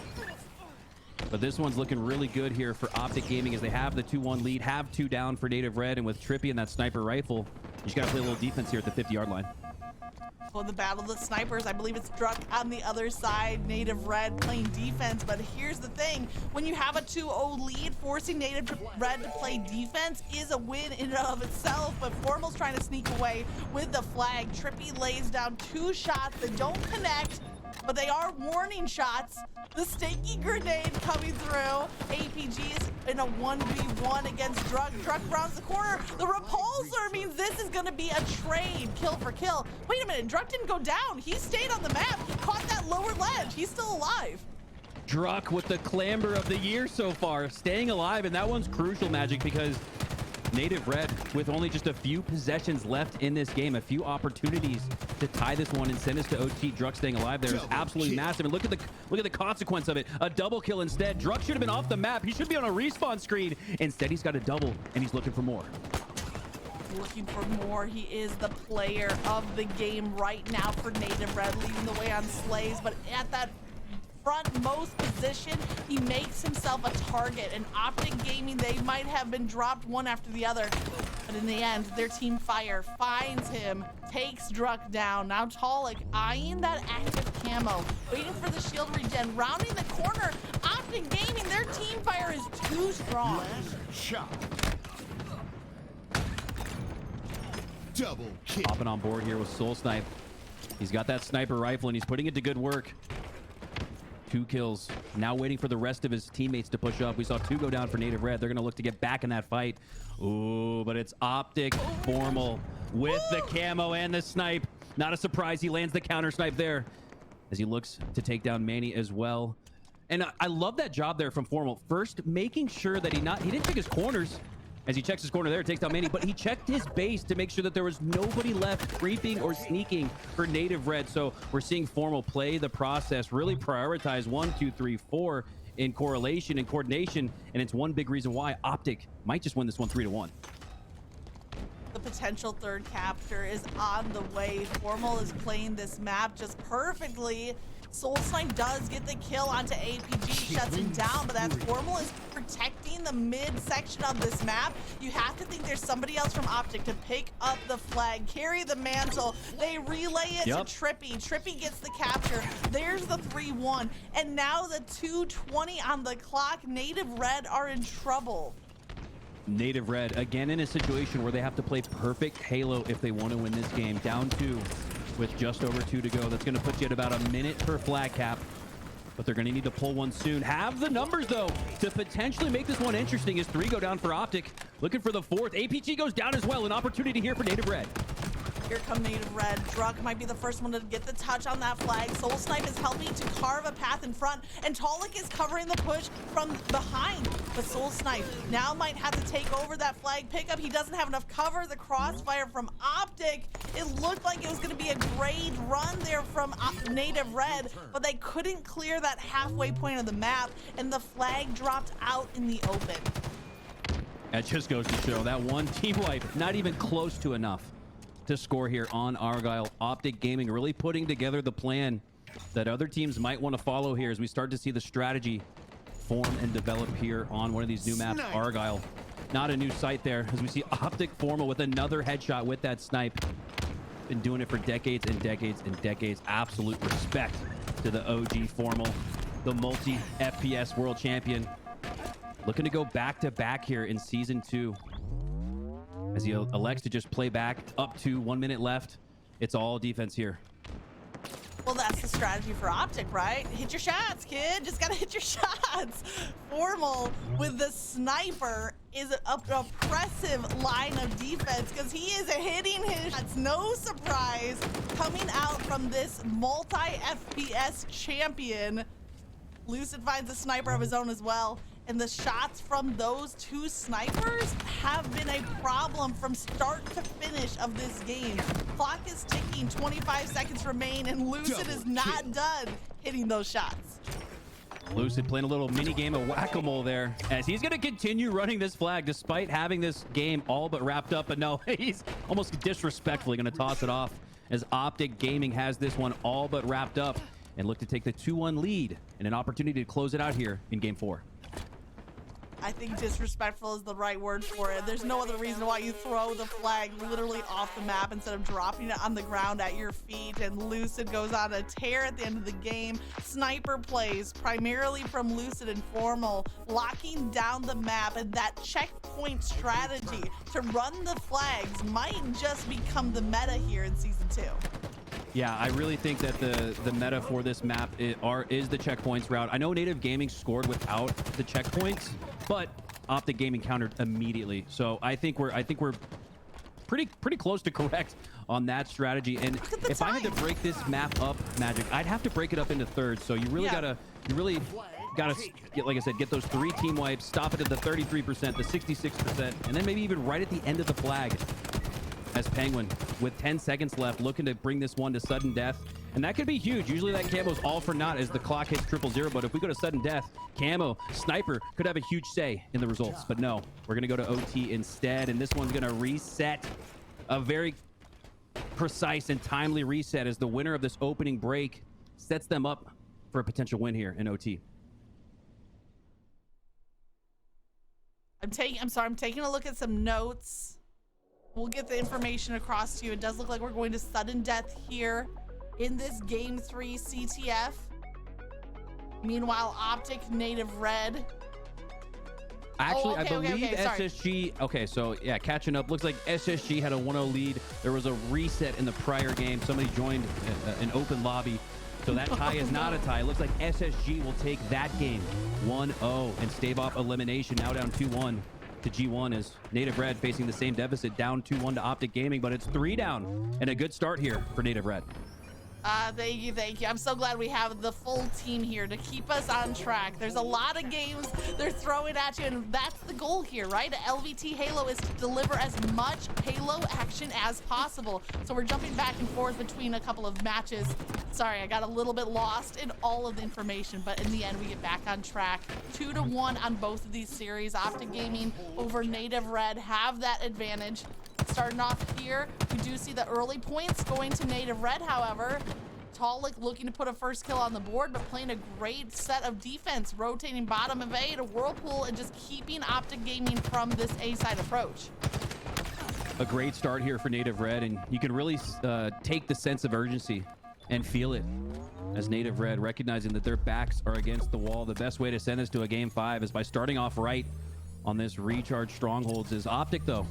But this one's looking really good here for Optic Gaming as they have the 2-1 lead, have 2 down for Native Red, and with TriPPPeY and that sniper rifle, you just got to play a little defense here at the 50-yard line. Well, the battle of the snipers, I believe it's Druk on the other side, Native Red playing defense, but here's the thing. When you have a 2-0 lead, forcing Native Red to play defense is a win in and of itself, but Formal's trying to sneak away with the flag. TriPPPeY lays down 2 shots that don't connect, but they are warning shots. The stinky grenade coming through. APG is in a 1v1 against Druk. Druk rounds the corner. The repulsor means this is going to be a trade, kill for kill. Wait a minute, Druk didn't go down. He stayed on the map. He caught that lower ledge. He's still alive. Druk with the clamber of the year so far, staying alive, and that one's crucial, Magic, because Native Red, with only just a few possessions left in this game, a few opportunities to tie this one and send us to OT. Druk staying alive there is absolutely massive, and look at the consequence of it. A double kill instead. Druk should have been off the map. He should be on a respawn screen. Instead, he's got a double, and he's looking for more. Looking for more. He is the player of the game right now for Native Red, leading the way on slays, but at that frontmost position, he makes himself a target. And Optic Gaming, they might have been dropped one after the other, but in the end, their team fire finds him, takes Druk down. Now Taulek eyeing that active camo, waiting for the shield regen, rounding the corner. Optic Gaming, their team fire is too strong. Shot. Double kill. Hopping on board here with SoulSnipe. He's got that sniper rifle, and he's putting it to good work. 2 kills. Now waiting for the rest of his teammates to push up. We saw 2 go down for Native Red. They're going to look to get back in that fight. Ooh, but it's Optic Formal with the camo and the snipe. Not a surprise. He lands the counter snipe there as he looks to take down Manny as well. And I love that job there from Formal. First, making sure that he didn't check his corners. As he checks his corner there, takes down Manny, but he checked his base to make sure that there was nobody left creeping or sneaking for Native Red. So we're seeing Formal play the process, really prioritize 1, 2, 3, 4 in correlation and coordination. And it's one big reason why Optic might just win this one 3-1. The potential third capture is on the way. Formal is playing this map just perfectly. SoulSnipe does get the kill onto APG, shuts him down, but as Formal is protecting the mid section of this map, you have to think there's somebody else from Optic to pick up the flag, carry the mantle. They relay it to TriPPPeY. TriPPPeY gets the capture. There's the 3-1. And now the 2:20 on the clock. Native Red are in trouble. Native Red, again in a situation where they have to play perfect Halo if they want to win this game. Down 2 with just over 2 to go. That's going to put you at about a minute per flag cap. But they're going to need to pull one soon. Have the numbers, though, to potentially make this one interesting as 3 go down for Optic. Looking for the 4th. APG goes down as well. An opportunity here for Native Red. Here come Native Red. Druk might be the first one to get the touch on that flag. SoulSnipe is helping to carve a path in front, and Taulek is covering the push from behind. But SoulSnipe now might have to take over that flag pickup. He doesn't have enough cover. The crossfire from Optic, it looked like it was going to be a great run there from Native Red, but they couldn't clear that halfway point of the map, and the flag dropped out in the open. That just goes to show that one team wipe, not even close to enough to score here on Argyle. Optic Gaming really putting together the plan that other teams might want to follow here as we start to see the strategy form and develop here on one of these new maps. Argyle, not a new sight there as we see Optic Formal with another headshot with that snipe. Been doing it for decades and decades and decades. Absolute respect to the OG Formal, the multi FPS world champion. Looking to go back to back here in season 2. As he elects to just play back up to 1 minute left. It's all defense here. Well, that's the strategy for Optic, right? Hit your shots, kid. Just gotta hit your shots. Formal with the sniper is an oppressive line of defense because he is hitting his shots. No surprise coming out from this multi-FPS champion. Lucid finds a sniper of his own as well. And the shots from those 2 snipers have been a problem from start to finish of this game. Clock is ticking, 25 seconds remain, and Lucid is not done hitting those shots. Lucid playing a little mini game of whack-a-mole there as he's going to continue running this flag despite having this game all but wrapped up. But no, he's almost disrespectfully going to toss it off as Optic Gaming has this one all but wrapped up and look to take the 2-1 lead and an opportunity to close it out here in game 4. I think disrespectful is the right word for it. There's no other reason why you throw the flag literally off the map instead of dropping it on the ground at your feet. And Lucid goes on a tear at the end of the game. Sniper plays primarily from Lucid and Formal, locking down the map, and that checkpoint strategy to run the flags might just become the meta here in season 2. Yeah, I really think that the meta for this map is the checkpoints route. I know Native Gaming scored without the checkpoints, but Optic Gaming countered immediately. So I think we're pretty close to correct on that strategy. And if I had to break this map up, Magic, I'd have to break it up into thirds. So you really gotta get, like I said, get those 3 team wipes, stop it at the 33%, the 66%, and then maybe even right at the end of the flag. As Pznguin, with 10 seconds left, looking to bring this one to sudden death. And that could be huge. Usually that camo's all for naught as the clock hits 000. But if we go to sudden death, camo, sniper could have a huge say in the results. But no, we're going to go to OT instead. And this one's going to reset. A very precise and timely reset as the winner of this opening break sets them up for a potential win here in OT. I'm taking a look at some notes. We'll get the information across to you. It does look like we're going to sudden death here in this game 3 CTF. Meanwhile, Optic, Native Red. Actually, I believe SSG. Okay, so yeah, catching up. Looks like SSG had a 1-0 lead. There was a reset in the prior game. Somebody joined an open lobby So that tie is not a tie. It looks like SSG will take that game 1-0 and stave off elimination. Now down 2-1 to G1 as Native Red facing the same deficit, down 2-1 to Optic Gaming, but it's 3 down and a good start here for Native Red. Thank you, thank you. I'm so glad we have the full team here to keep us on track. There's a lot of games they're throwing at you, and that's the goal here, right? LVT Halo is to deliver as much Halo action as possible. So we're jumping back and forth between a couple of matches. Sorry, I got a little bit lost in all of the information, but in the end, we get back on track. 2-1 on both of these series. Optic Gaming over Native Red have that advantage. Starting off here, we do see the early points going to Native Red, however. Taulek looking to put a first kill on the board, but playing a great set of defense, rotating bottom of A to Whirlpool and just keeping Optic Gaming from this A-side approach. A great start here for Native Red, and you can really take the sense of urgency and feel it as Native Red, recognizing that their backs are against the wall. The best way to send this to a game 5 is by starting off right on this recharge strongholds. Is Optic, though,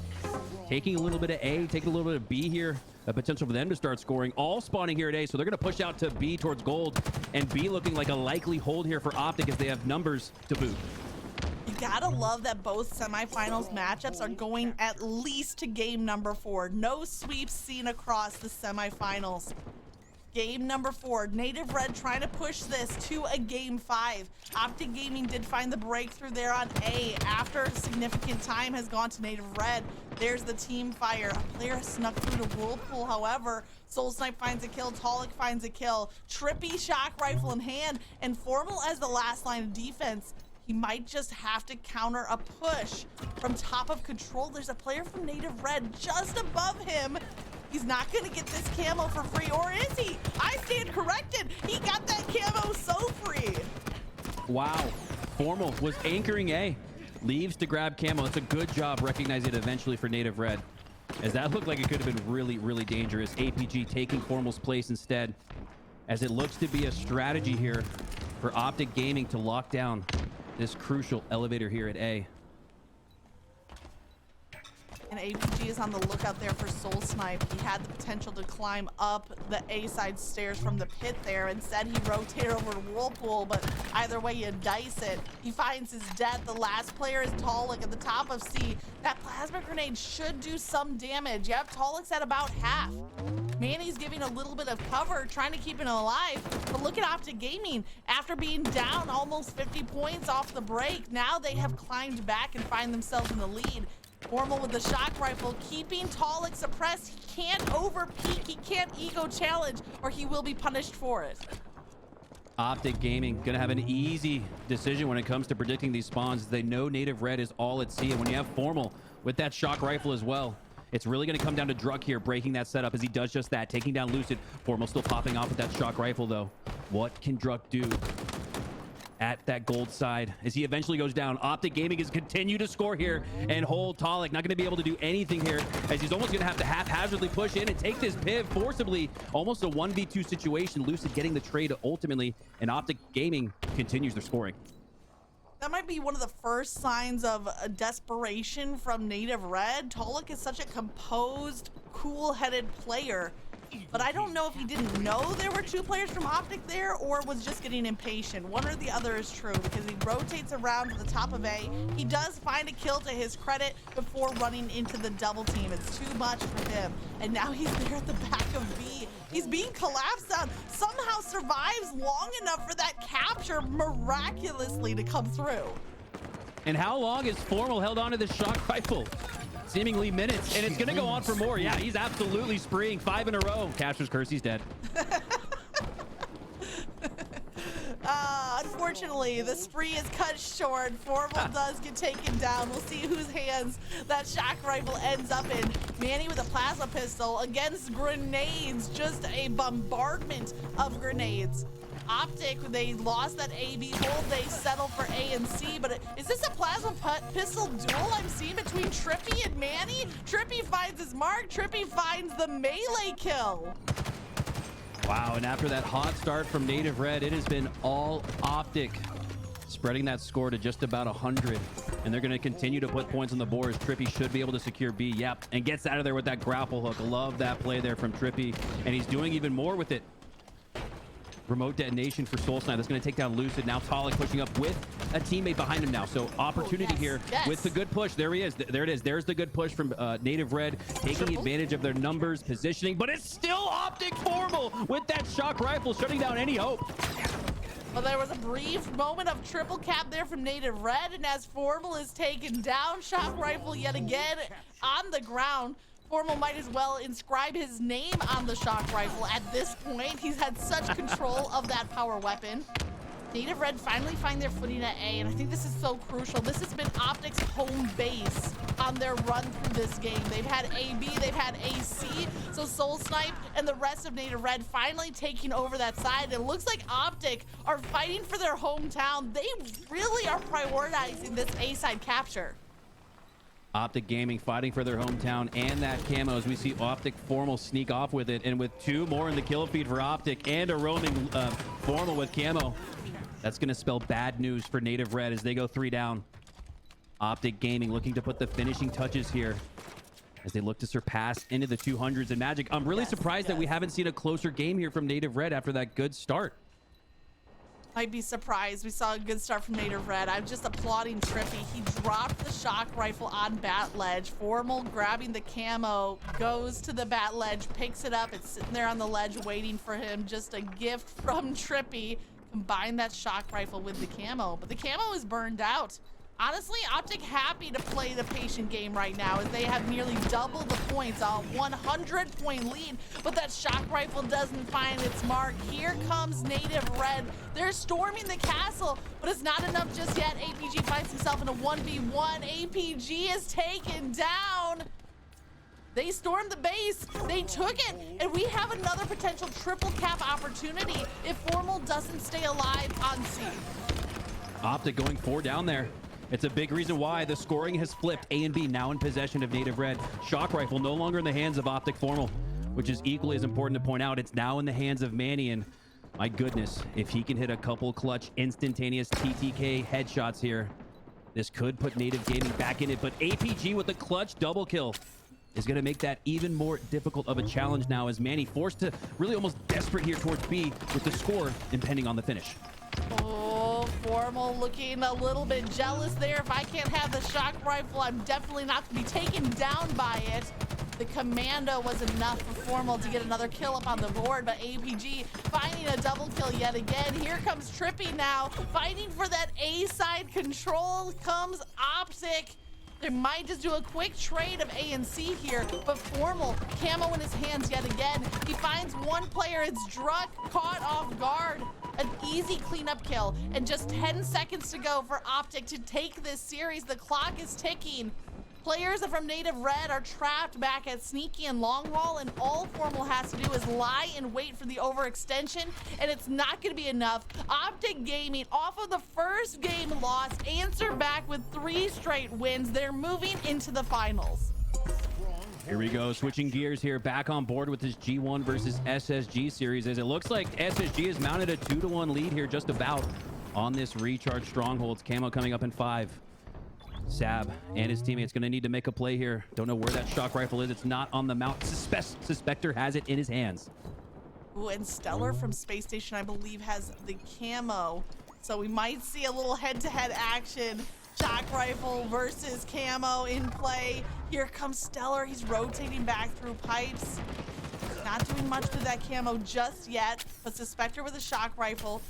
taking a little bit of A, taking a little bit of B here, a potential for them to start scoring, all spawning here at A, so they're going to push out to B towards gold, and B looking like a likely hold here for Optic as they have numbers to boot. You gotta love that both semifinals matchups are going at least to game number 4. No sweeps seen across the semifinals. Game number 4, Native Red trying to push this to a game 5. Optic Gaming did find the breakthrough there on A after significant time has gone to Native Red. There's the team fire. A player snuck through to Whirlpool, however. SoulSnipe finds a kill, Taulek finds a kill. TriPPPeY shock rifle in hand, and Formal as the last line of defense. He might just have to counter a push from top of control. There's a player from Native Red just above him. He's not going to get this camo for free, or is he? I stand corrected. He got that camo so free. Wow. Formal was anchoring A. Leaves to grab camo. It's a good job recognizing it eventually for Native Red, as that looked like it could have been really, really dangerous. APG taking Formal's place instead, as it looks to be a strategy here for Optic Gaming to lock down this crucial elevator here at A. And APG is on the lookout there for SoulSnipe. He had the potential to climb up the A-side stairs from the pit there. Instead, he rotated over to Whirlpool, but either way, you dice it. He finds his death. The last player is Taulek at the top of C. That plasma grenade should do some damage. Yep, Taulek's at about half. Manny's giving a little bit of cover, trying to keep him alive. But look at Optic Gaming. After being down almost 50 points off the break, now they have climbed back and find themselves in the lead. Formal with the shock rifle, keeping Taulek suppressed. He can't over-peek, he can't ego challenge, or he will be punished for it. Optic Gaming gonna have an easy decision when it comes to predicting these spawns. They know Native Red is all at sea, and when you have Formal with that shock rifle as well, it's really going to come down to Druk here, breaking that setup as he does just that, taking down Lucid. Formal still popping off with that shock rifle, though. What can Druk do at that gold side as he eventually goes down? Optic Gaming is continue to score here and hold Taulek. Not going to be able to do anything here, as he's almost going to have to haphazardly push in and take this piv forcibly. Almost a 1v2 situation. Lucid getting the trade ultimately, and Optic Gaming continues their scoring. That might be one of the first signs of a desperation from Native Red. Taulek is such a composed, cool-headed player, but I don't know if he didn't know there were 2 players from Optic there or was just getting impatient. One or the other is true, because he rotates around to the top of A. He does find a kill to his credit before running into the double team. It's too much for him, and now he's there at the back of B. He's being collapsed on, somehow survives long enough for that capture miraculously to come through. And how long is Formal held on to this shock rifle? Seemingly minutes, and it's gonna go on for more. Yeah, he's absolutely spreeing 5 in a row. Captures curse, he's dead. Unfortunately, the spree is cut short. Formal does get taken down. We'll see whose hands that shock rifle ends up in. Manny with a plasma pistol against grenades. Just a bombardment of grenades. Optic, they lost that A-B hold. They settle for A and C, but is this a plasma pistol duel I'm seeing between TriPPPeY and Manny? TriPPPeY finds his mark. TriPPPeY finds the melee kill. Wow, and after that hot start from Native Red, it has been all Optic, spreading that score to just about 100. And they're going to continue to put points on the board as TriPPPeY should be able to secure B. Yep, and gets out of there with that grapple hook. Love that play there from TriPPPeY, and he's doing even more with it. remote detonation for SoulSnipe. That's going to take down Lucid. Now Taulek pushing up with a teammate behind him now. So opportunity here with the good push. There he is. There it is. There's the good push from Native Red, taking advantage of their numbers, positioning, but it's still Optic Formal with that shock rifle shutting down any hope. Well, there was a brief moment of triple cap there from Native Red, and as Formal is taken down, shock rifle yet again on the ground. Formal might as well inscribe his name on the shock rifle at this point. He's had such control of that power weapon. Native Red finally find their footing at A, and I think this is so crucial. This has been Optic's home base on their run through this game. They've had AB, they've had AC, so SoulSnipe and the rest of Native Red finally taking over that side. It looks like Optic are fighting for their hometown. They really are prioritizing this A side capture. Optic Gaming fighting for their hometown and that camo as we see Optic Formal sneak off with it, and with 2 more in the kill feed for Optic and a roaming Formal with camo. That's going to spell bad news for Native Red as they go 3 down. Optic Gaming looking to put the finishing touches here as they look to surpass into the 200s. And Magic, I'm really surprised that we haven't seen a closer game here from Native Red after that good start. I'd be surprised. We saw a good start from Native Red. I'm just applauding TriPPPeY. He dropped the shock rifle on bat ledge. Formal grabbing the camo, goes to the bat ledge, picks it up. It's sitting there on the ledge waiting for him. Just a gift from TriPPPeY. Combine that shock rifle with the camo, but the camo is burned out. Honestly, Optic happy to play the patient game right now as they have nearly double the points, a 100-point lead, but that shock rifle doesn't find its mark. Here comes Native Red. They're storming the castle, but it's not enough just yet. APG finds himself in a 1v1. APG is taken down. They stormed the base, they took it, and we have another potential triple cap opportunity if Formal doesn't stay alive on C. Optic going 4 down there. It's a big reason why the scoring has flipped. A and B now in possession of Native Red. Shock rifle no longer in the hands of Optic Formal, which is equally as important to point out. It's now in the hands of Manny, and my goodness, if he can hit a couple clutch instantaneous TTK headshots here, this could put Native Gaming back in it. But APG with the clutch double kill is going to make that even more difficult of a challenge now, as Manny forced to really almost desperate here towards B with the score impending on the finish. Oh, Formal looking a little bit jealous there. If I can't have the shock rifle, I'm definitely not going to be taken down by it. The commando was enough for Formal to get another kill up on the board, but APG finding a double kill yet again. Here comes TriPPPeY now, fighting for that A side control. Comes Optic. They might just do a quick trade of A and C here, but Formal, camo in his hands yet again. He finds one player, it's Druk, caught off guard. An easy cleanup kill, and just 10 seconds to go for Optic to take this series. The clock is ticking. Players from Native Red are trapped back at Sneaky and Long Haul, and all Formal has to do is lie and wait for the overextension, and it's not going to be enough. Optic Gaming, off of the first game loss, answer back with 3 straight wins. They're moving into the finals. Here we go, switching gears here, back on board with this G1 versus SSG series, as it looks like SSG has mounted a 2-1 lead here just about on this recharge strongholds. Camo coming up in 5. Sab and his teammates going to need to make a play here. Don't know where that shock rifle is. It's not on the mount. Suspector has it in his hands. Ooh, and StelluR from Space Station, I believe, has the camo. So we might see a little head-to-head action. Shock rifle versus camo in play. Here comes StelluR. He's rotating back through pipes. Not doing much with that camo just yet, but Suspector with a shock rifle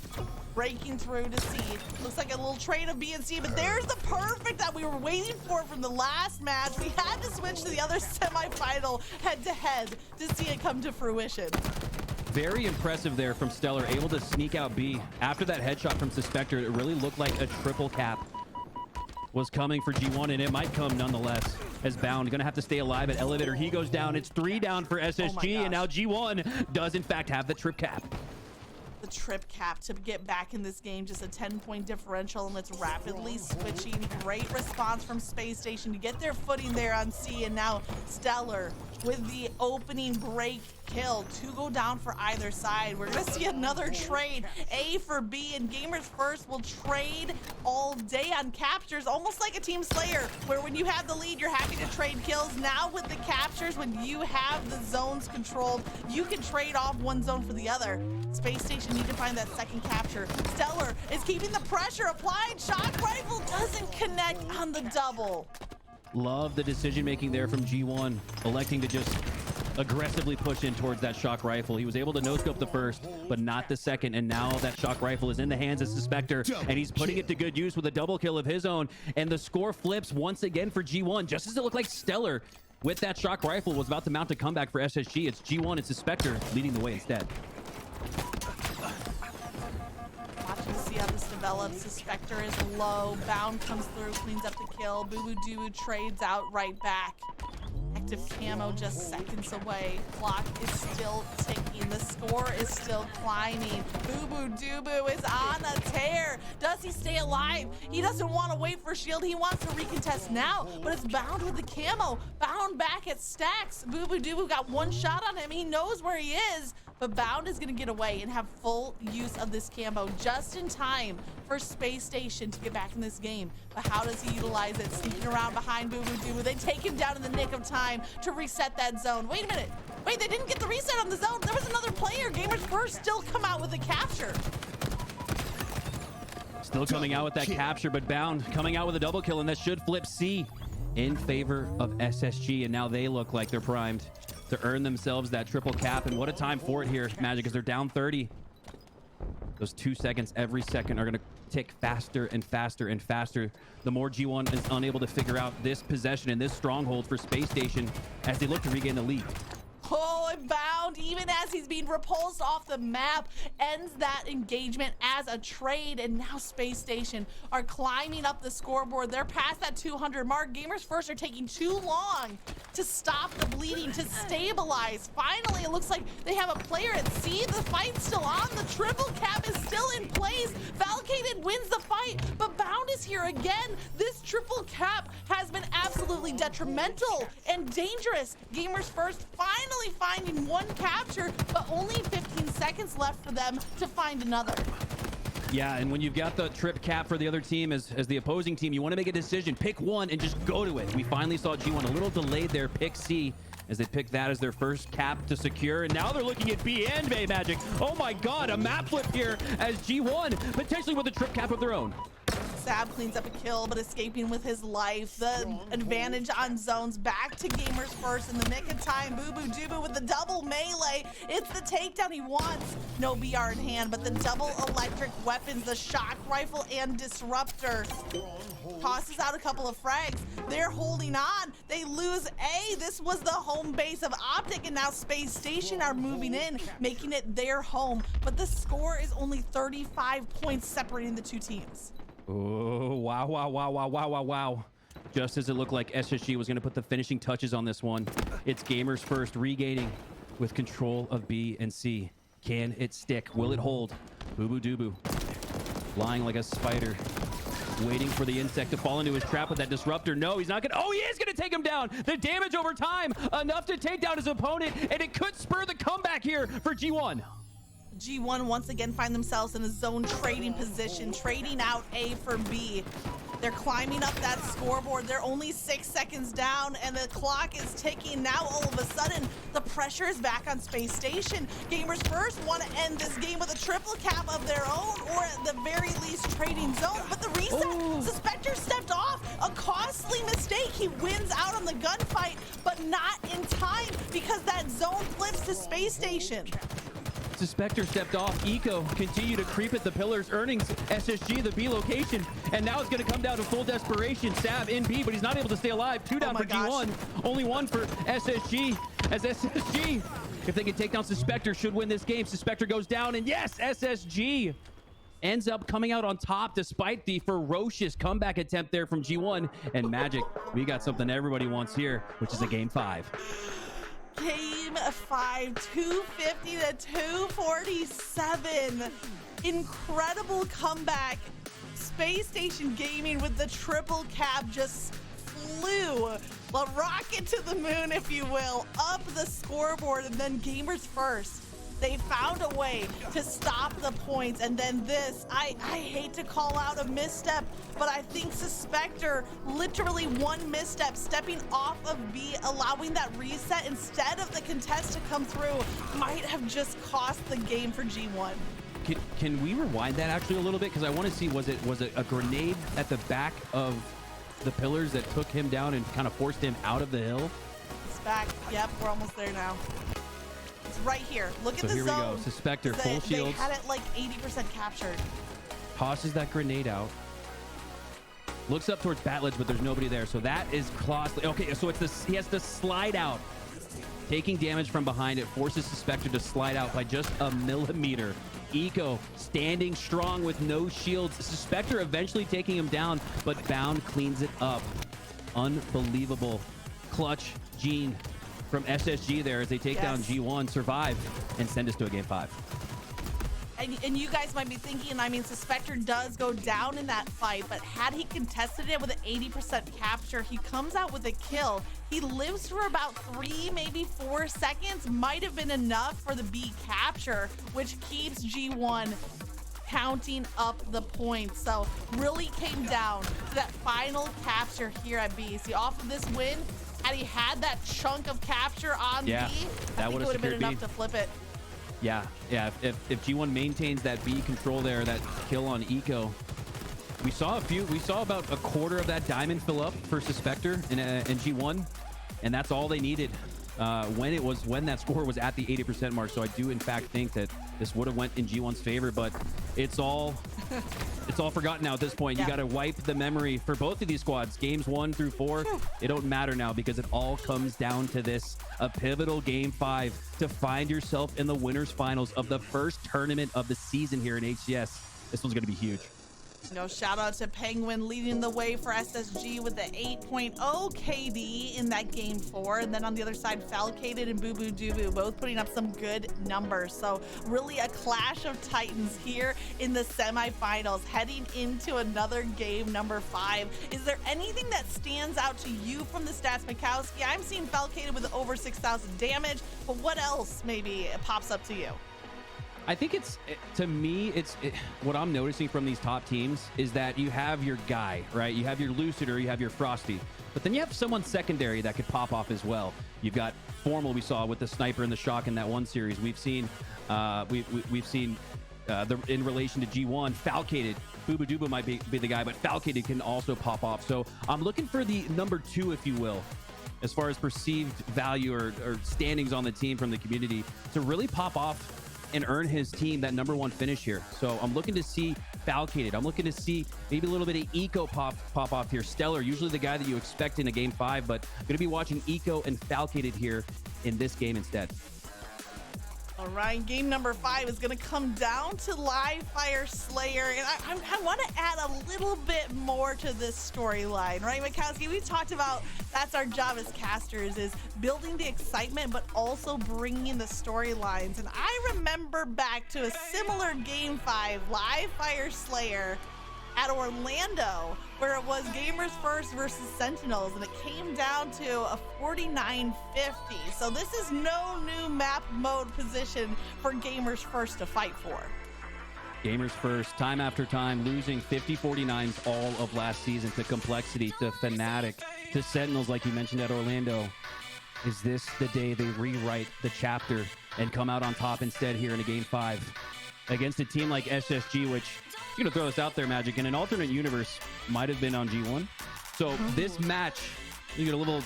breaking through to C. Looks like a little trade of B and C, but there's the perfect that we were waiting for from the last match. We had to switch to the other semifinal head-to-head to see it come to fruition. Very impressive there from StelluR, able to sneak out B. After that headshot from Suspector, it really looked like a triple cap was coming for G1, and it might come nonetheless, as Bound gonna have to stay alive at Elevator. He goes down. It's 3 down for SSG, and now G1 does in fact have the trip cap. The trip cap to get back in this game, just a 10-point differential, and it's rapidly switching. Great response from Space Station to get their footing there on C, and now StelluR with the opening break kill. 2 go down for either side. We're gonna see another trade, A for B, and Gamers First will trade all day on captures, almost like a Team Slayer, where when you have the lead, you're happy to trade kills. Now with the captures, when you have the zones controlled, you can trade off one zone for the other. Space Station need to find that second capture. StelluR is keeping the pressure applied. Shock rifle doesn't connect on the double. Love the decision making there from G1, electing to just aggressively push in towards that shock rifle. He was able to no-scope the first, but not the second, and now that shock rifle is in the hands of Suspector, and he's putting it to good use with a double kill of his own, and the score flips once again for G1, just as it looked like StelluR with that shock rifle was about to mount a comeback for SSG. It's G1 and Suspector leading the way instead. Watching to see how this develops. Suspector is low. Bound comes through, cleans up the kill. Bubu dubu trades out right back. Active camo just seconds away. Clock is still ticking. The score is still climbing. Bubu dubu is on a tear. Does he stay alive? He doesn't want to wait for shield. He wants to recontest now, but it's Bound with the camo. Bound back at stacks. Bubu dubu got one shot on him. He knows where he is, but Bound is going to get away and have full use of this camo just in time for Space Station to get back in this game. But how does he utilize it? Sneaking around behind Bubu dubu. They take him down in the nick of time to reset that zone. Wait a minute. Wait, they didn't get the reset on the zone. There was another player. Gamers First still come out with a capture. Still coming out with that capture, but Bound coming out with a double kill, and that should flip C in favor of SSG, and now they look like they're primed to earn themselves that triple cap. And what a time for it here, Magic, as they're down 30. Those 2 seconds every second are going to tick faster and faster and faster. The more G1 is unable to figure out this possession and this stronghold for Space Station as they look to regain the lead. Oh, and Bound, even as he's being repulsed off the map, ends that engagement as a trade, and now Space Station are climbing up the scoreboard. They're past that 200 mark. Gamers First are taking too long to stop the bleeding, to stabilize. Finally, it looks like they have a player at C. The fight's still on. The triple cap is still in place. Falcated wins the fight, but Bound is here again. This triple cap has been absolutely detrimental and dangerous. Gamers First finally finding one capture, but only 15 seconds left for them to find another. Yeah, and when you've got the trip cap for the other team as the opposing team, you want to make a decision. Pick one and just go to it. We finally saw G1 a little delayed there, pick C, as they pick that as their first cap to secure. And now they're looking at B and Bay Magic. Oh my God, a map flip here as G1 potentially with a trip cap of their own. Sab cleans up a kill, but escaping with his life. The advantage on zones back to Gamers First in the nick of time. Bubu dubu with the double melee. It's the takedown he wants. No BR in hand, but the double electric weapons, the shock rifle and disruptor. Tosses out a couple of frags. They're holding on. They lose A. This was the home base of Optic, and now Space Station are moving in, making it their home. But the score is only 35 points separating the two teams. Oh, wow, wow, wow, wow, wow, wow, wow. Just as it looked like SSG was going to put the finishing touches on this one, it's Gamers First regaining with control of B and C. Can it stick? Will it hold? Bubu dubu lying like a spider, waiting for the insect to fall into his trap with that disruptor. No, he's not going to. Oh, he is going to take him down. The damage over time, enough to take down his opponent, and it could spur the comeback here for G1. G1 once again find themselves in a zone trading position, trading out A for B. They're climbing up that scoreboard. They're only 6 seconds down, and the clock is ticking. Now, all of a sudden, the pressure is back on Space Station. Gamers First want to end this game with a triple cap of their own, or at the very least, trading zone. But the reset, Suspector stepped off. A costly mistake. He wins out on the gunfight, but not in time because that zone flips to Space Station. Suspector stepped off. Eco continue to creep at the pillars, earning SSG the B location, and now it's going to come down to full desperation. Sab in B, but he's not able to stay alive. 2 down for G1, only 1 for SSG, as SSG, if they can take down Suspector, should win this game. Suspector goes down, and yes, SSG ends up coming out on top despite the ferocious comeback attempt there from G1. And Magic, we got something everybody wants here, which is a game 5. Game 5, 250 to 247. Incredible comeback. Space Station Gaming with the triple cap just flew. A rocket to the moon, if you will, up the scoreboard, and then Gamers First They found a way to stop the points, and then this, I hate to call out a misstep, but I think Suspector, literally one misstep, stepping off of B, allowing that reset instead of the contest to come through, might have just cost the game for G1. Can we rewind that actually a little bit? Because I want to see, was it a grenade at the back of the pillars that took him down and kind of forced him out of the hill? It's back. Yep, we're almost there now. It's right here. Look at the zone. So here we go. Suspector, full shields. They had it like 80% captured. Tosses that grenade out. Looks up towards Batledge, but there's nobody there. So that is costly. Okay, so it's this. He has to slide out. Taking damage from behind, it forces Suspector to slide out by just a millimeter. Eco standing strong with no shields. Suspector eventually taking him down, but Bound cleans it up. Unbelievable clutch Gene from SSG there as they take down G1, survive, and send us to a game 5. And you guys might be thinking, I mean, Suspector does go down in that fight, but had he contested it with an 80% capture, he comes out with a kill. He lives for about 3, maybe 4 seconds, might have been enough for the B capture, which keeps G1 counting up the points. So really came down to that final capture here at B. See, off of this win, had he had that chunk of capture on B, I think it would have been enough to flip it. Yeah. If G1 maintains that B control there, that kill on Eco, we saw about a quarter of that diamond fill up for Suspector in G1, and that's all they needed when that score was at the 80% mark. So I do in fact think that this would have went in G1's favor, but it's all forgotten now at this point. You got to wipe the memory for both of these squads. Games 1 through 4, it don't matter now because it all comes down to this, a pivotal game 5 to find yourself in the winners finals of the first tournament of the season here in HCS. This one's going to be huge. Shout out to Pznguin leading the way for SSG with the 8.0 KD in that game 4. And then on the other side, Falcated and bubu dubu both putting up some good numbers. So really a clash of titans here in the semifinals, heading into another game number 5. Is there anything that stands out to you from the stats, Mikowski? I'm seeing Falcated with over 6,000 damage, but what else maybe pops up to you? I think to me, what I'm noticing from these top teams is that you have your guy, right? You have your Lucid or you have your Frosty, but then you have someone secondary that could pop off as well. You've got Formal, we saw with the sniper and the shock in that one series. We've seen, we've seen in relation to G1, Falcated. Bubu dubu might be the guy, but Falcated can also pop off. So I'm looking for the number 2, if you will, as far as perceived value or standings on the team from the community to really pop off and earn his team that number 1 finish here. So I'm looking to see Falcated. I'm looking to see maybe a little bit of Eco pop off here. StelluR, usually the guy that you expect in a game 5, but I'm going to be watching Eco and Falcated here in this game instead. All right, game number 5 is going to come down to Live Fire Slayer, and I want to add a little bit more to this storyline, right, Mikowski? We talked about that's our job as casters, is building the excitement, but also bringing in the storylines. And I remember back to a similar game 5, Live Fire Slayer, at Orlando, where it was Gamers First versus Sentinels, and it came down to a 49-50. So this is no new map mode position for Gamers First to fight for. Gamers First, time after time, losing 50-49s all of last season to Complexity, to Fnatic, to Sentinels, like you mentioned at Orlando. Is this the day they rewrite the chapter and come out on top instead here in a game 5 against a team like SSG, which, you're gonna throw this out there, Magic, in an alternate universe might have been on G1. So this match, you get a little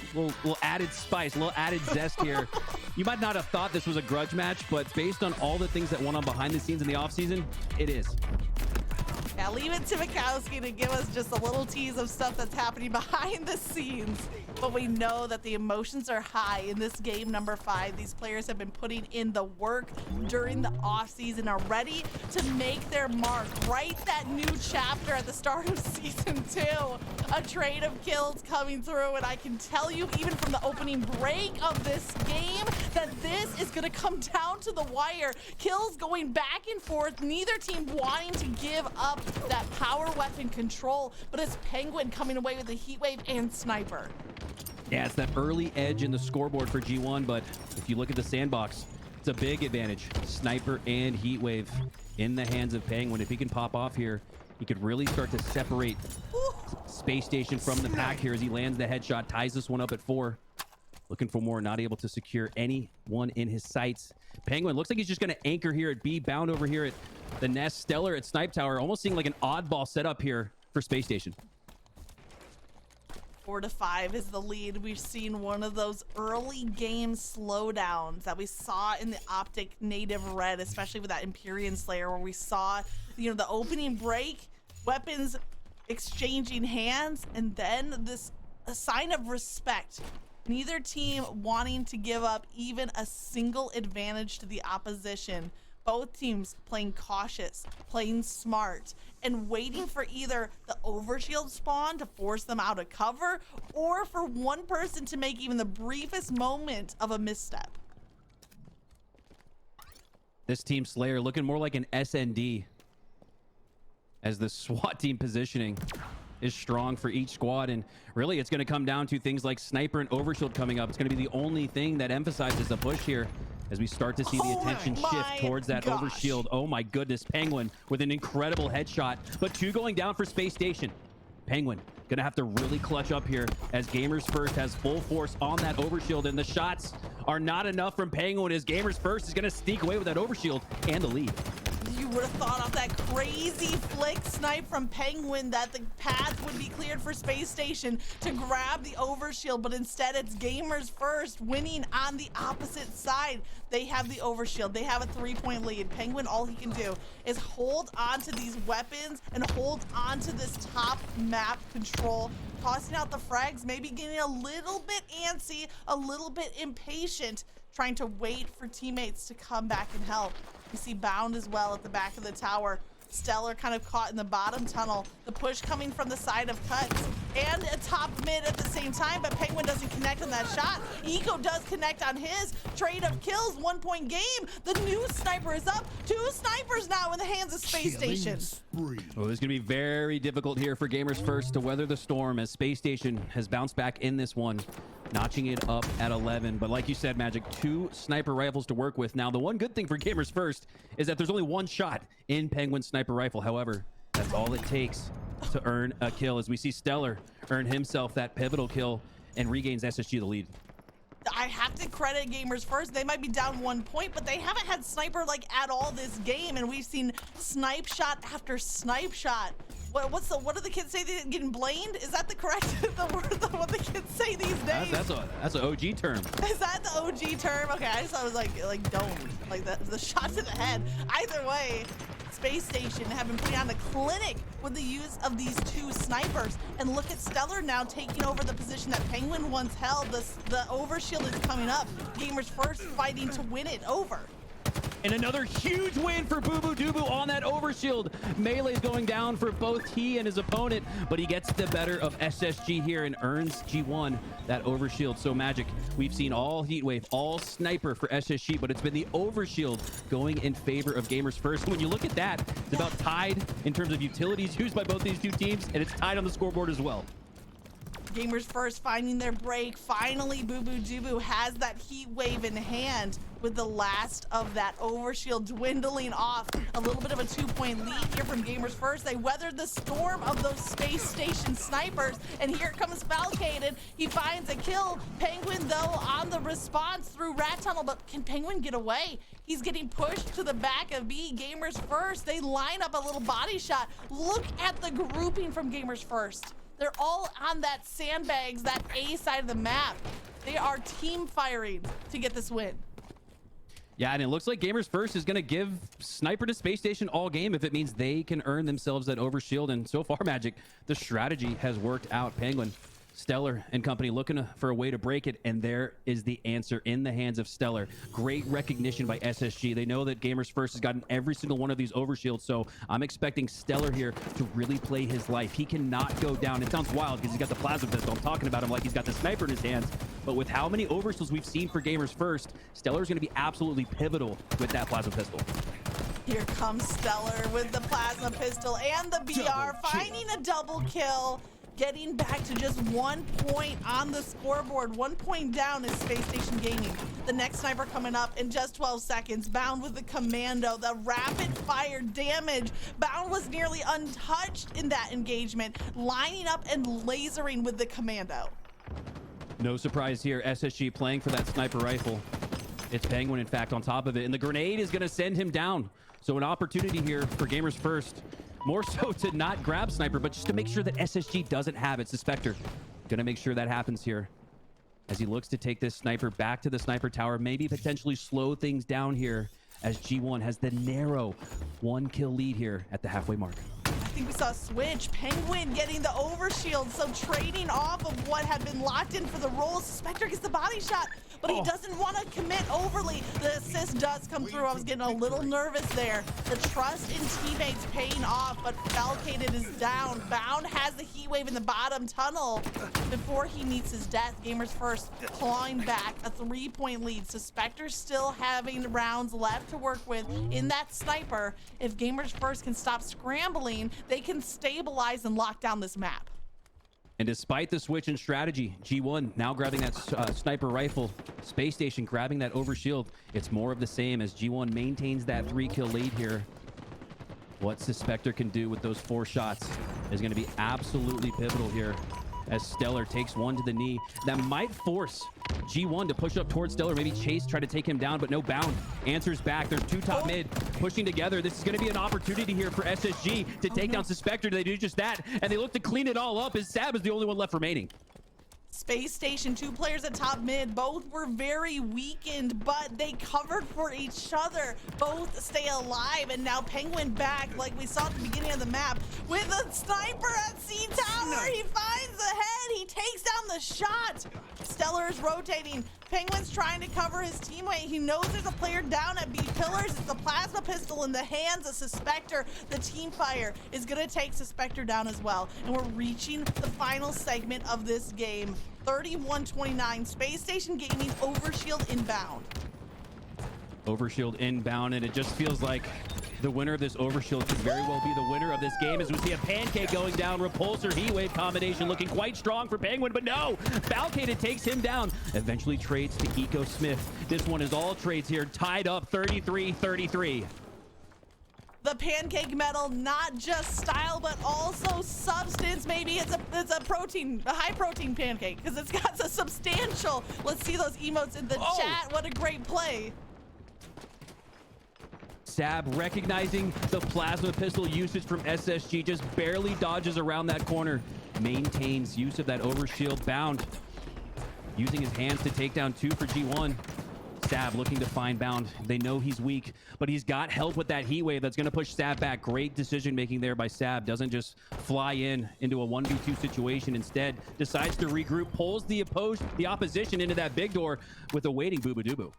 added spice, a little added zest here. You might not have thought this was a grudge match, but based on all the things that went on behind the scenes in the offseason, it is. Yeah, leave it to Mikowski to give us just a little tease of stuff that's happening behind the scenes. But we know that the emotions are high in this game number 5. These players have been putting in the work during the offseason, are ready to make their mark. Write that new chapter at the start of season 2. A trade of kills coming through, and I can tell you, even from the opening break of this game, that this is gonna come down to the wire. Kills going back and forth, neither team wanting to give up that power weapon control, but it's Pznguin coming away with the heat wave and sniper. Yeah, it's that early edge in the scoreboard for G1, but if you look at the sandbox, It's a big advantage. Sniper and Heatwave in the hands of Pznguin. If he can pop off here, he could really start to separate Space Station from the pack here as he lands the headshot, ties this one up at 4. Looking for more, not able to secure anyone in his sights. Pznguin looks like he's just going to anchor here at B, bound over here at the nest. StelluR at Snipe Tower, almost seeing like an oddball setup here for Space Station. 4-5 is the lead. We've seen one of those early game slowdowns that we saw in the Optic native red, especially with that Empyrean Slayer, where we saw, you know, the opening break, weapons exchanging hands, and then this a sign of respect. Neither team wanting to give up even a single advantage to the opposition. Both teams playing cautious, playing smart, and waiting for either the overshield spawn to force them out of cover, or for one person to make even the briefest moment of a misstep. This team Slayer looking more like an SND, as the SWAT team positioning is strong for each squad, and really it's going to come down to things like sniper and overshield coming up. It's going to be the only thing that emphasizes the push here as we start to see the attention shift towards that overshield. Oh my goodness, Pznguin with an incredible headshot, but 2 going down for Space Station. Pznguin gonna have to really clutch up here as Gamers First has full force on that overshield, and the shots are not enough from Pznguin as Gamers First is gonna sneak away with that overshield and the lead. You would have thought off that crazy flick snipe from Pznguin that the path would be cleared for Space Station to grab the overshield, but instead it's Gamers First winning on the opposite side. They have the overshield. They have a 3-point lead. Pznguin, all he can do is hold on to these weapons and hold on to this top map control, tossing out the frags, maybe getting a little bit antsy, a little bit impatient, trying to wait for teammates to come back and help. You see Bound as well at the back of the tower. StelluR kind of caught in the bottom tunnel. The push coming from the side of Cuts and a top mid at the same time, but Pznguin doesn't connect on that shot. Eco does connect on his. Trade of kills, 1-point game. The new sniper is up. 2 snipers now in the hands of Space Station. Well, it's going to be very difficult here for Gamers First to weather the storm as Space Station has bounced back in this one, notching it up at 11. But like you said, Magic, 2 sniper rifles to work with. Now, the one good thing for Gamers First is that there's only 1 shot in Pznguin's sniper rifle. However, that's all it takes to earn a kill, as we see StelluR earn himself that pivotal kill and regains SSG the lead. I have to credit Gamers First. They might be down 1 point, but they haven't had sniper like at all this game, and we've seen snipe shot after snipe shot. What do the kids say? They're getting blamed? Is that the correct what the kids say these days? That's an OG term. Is that the OG term? Okay, I just thought it was like domed, like the shot to the head. Either way, Space Station have been putting on a clinic with the use of these 2 snipers. And look at StelluR now taking over the position that Pznguin once held. The overshield is coming up. Gamers First fighting to win it over. And another huge win for Bubu Dubu on that overshield. Melee is going down for both he and his opponent, but he gets the better of SSG here and earns G1 that overshield. So Magic, we've seen all Heatwave, all sniper for SSG, but it's been the overshield going in favor of Gamers First. When you look at that, it's about tied in terms of utilities used by both these 2 teams, and it's tied on the scoreboard as well. Gamers First finding their break. Finally, Bubu Dubu has that heat wave in hand with the last of that overshield dwindling off. A little bit of a 2-point lead here from Gamers First. They weathered the storm of those Space Station snipers, and here comes Falcated. He finds a kill. Pznguin, though, on the response through Rat Tunnel, but can Pznguin get away? He's getting pushed to the back of B. Gamers First, they line up a little body shot. Look at the grouping from Gamers First. They're all on that sandbags, that A side of the map. They are team firing to get this win. Yeah, and it looks like Gamers First is going to give Sniper to Space Station all game if it means they can earn themselves that overshield. And so far, Magic, the strategy has worked out. Pznguin, StelluR and company looking for a way to break it, and there is the answer in the hands of StelluR. Great recognition by SSG. They know that Gamers First has gotten every single one of these overshields, so I'm expecting StelluR here to really play his life. He cannot go down. It sounds wild because he's got the plasma pistol. I'm talking about him like he's got the sniper in his hands, but with how many overshields we've seen for Gamers First, StelluR is going to be absolutely pivotal with that plasma pistol. Here comes StelluR with the plasma pistol and the BR, finding a double kill. getting back to just 1 point on the scoreboard. 1 point down is Space Station Gaming. The next sniper coming up in just 12 seconds. Bound with the commando, the rapid fire damage. Bound was nearly untouched in that engagement, lining up and lasering with the commando. No surprise here, SSG playing for that sniper rifle. It's Pznguin, in fact, on top of it, and the grenade is going to send him down. So an opportunity here for Gamers First. More so to not grab sniper, but just to make sure that SSG doesn't have it. Suspector going to make sure that happens here as he looks to take this sniper back to the sniper tower, maybe potentially slow things down here as G1 has the narrow 1 kill lead here at the halfway mark. I think we saw a switch. Pznguin getting the overshield, so trading off of what had been locked in for the roll. Suspector gets the body shot, but he doesn't want to commit overly. The assist does come through. I was getting a little nervous there. The trust in teammates paying off, but Falcated is down. Bound has the heat wave in the bottom tunnel before he meets his death. Gamers First clawing back a 3-point lead. Suspector still having rounds left to work with in that sniper. If Gamers First can stop scrambling, they can stabilize and lock down this map. And despite the switch in strategy, G1 now grabbing that sniper rifle, Space Station grabbing that overshield. It's more of the same as G1 maintains that 3-kill lead here. What Suspector can do with those 4 shots is going to be absolutely pivotal here as StelluR takes 1 to the knee. That might force G1 to push up towards StelluR, maybe chase, try to take him down, but no. Bound answers back. There's 2 top mid pushing together. This is going to be an opportunity here for SSG to take down Suspector. They do just that, and they look to clean it all up as Sab is the only one left remaining. Space Station, 2 players at top mid. Both were very weakened, but they covered for each other. Both stay alive, and now Pznguin back, like we saw at the beginning of the map, with a sniper at C tower. He finds the head. He takes down the shot. StelluR is rotating. Pznguin's trying to cover his teammate. He knows there's a player down at B pillars. It's the plasma pistol in the hands of Suspector. The team fire is going to take Suspector down as well. And we're reaching the final segment of this game. 31-29, Space Station Gaming overshield inbound. Overshield inbound, and it just feels like the winner of this overshield could very well be the winner of this game as we see a pancake going down. Repulsor heat wave combination looking quite strong for Pznguin, but no, Falcated takes him down. Eventually trades to Eco Smith. This one is all trades here, tied up 33-33. The pancake metal, not just style, but also substance. Maybe it's a protein, a high protein pancake, because it's got a substantial. Let's see those emotes in the chat. What a great play. Sab recognizing the plasma pistol usage from SSG, just barely dodges around that corner. Maintains use of that overshield. Bound using his hands to take down 2 for G1. Sab looking to find Bound. They know he's weak, but he's got help with that heat wave that's going to push Sab back. Great decision making there by Sab. Doesn't just fly into a 1v2 situation. Instead, decides to regroup, pulls the opposition into that big door with a waiting bubu dubu.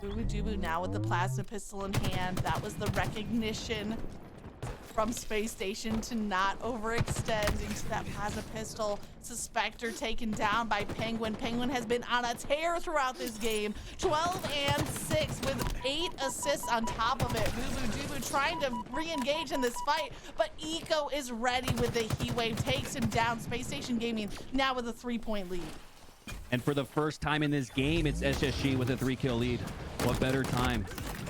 Bubu dubu now with the plasma pistol in hand. That was the recognition from Space Station to not overextend into that plasma pistol. Suspector taken down by Pznguin. Pznguin has been on a tear throughout this game. 12-6 with 8 assists on top of it. Bubu dubu trying to re-engage in this fight, but Eco is ready with the heat wave. Takes him down. Space Station Gaming now with a 3-point lead. And for the first time in this game, it's SSG with a 3-kill lead. What better time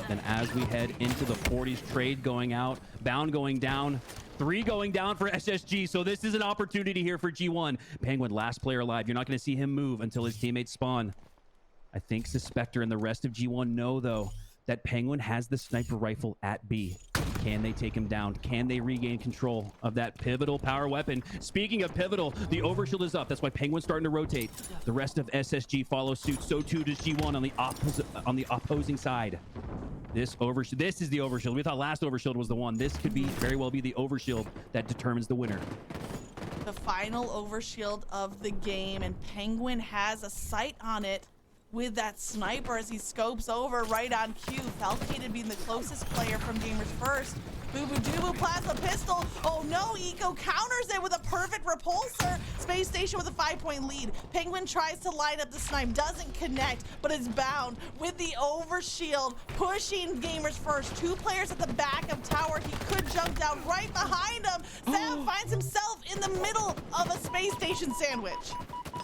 than as we head into the 40s, trade going out, Bound going down, 3 going down for SSG. So this is an opportunity here for G1. Pznguin, last player alive. You're not going to see him move until his teammates spawn. I think Suspector and the rest of G1 know, though, that Pznguin has the sniper rifle at B. Can they take him down? Can they regain control of that pivotal power weapon? Speaking of pivotal, the overshield is up. That's why Pznguin's starting to rotate. The rest of SSG follows suit. So too does G1 on the opposing side. This is the overshield. We thought last overshield was the one. This could be very well be the overshield that determines the winner. The final overshield of the game, and Pznguin has a sight on it with that sniper as he scopes over right on cue. Falcated being the closest player from Gamers First. Bubu dubu plasma pistol. Oh no, Eco counters it with a perfect repulsor. Space Station with a 5-point lead. Pznguin tries to line up the snipe, doesn't connect, but is bound with the overshield, pushing gamers first. 2 players at the back of tower. He could jump down right behind him. Sam finds himself in the middle of a space station sandwich.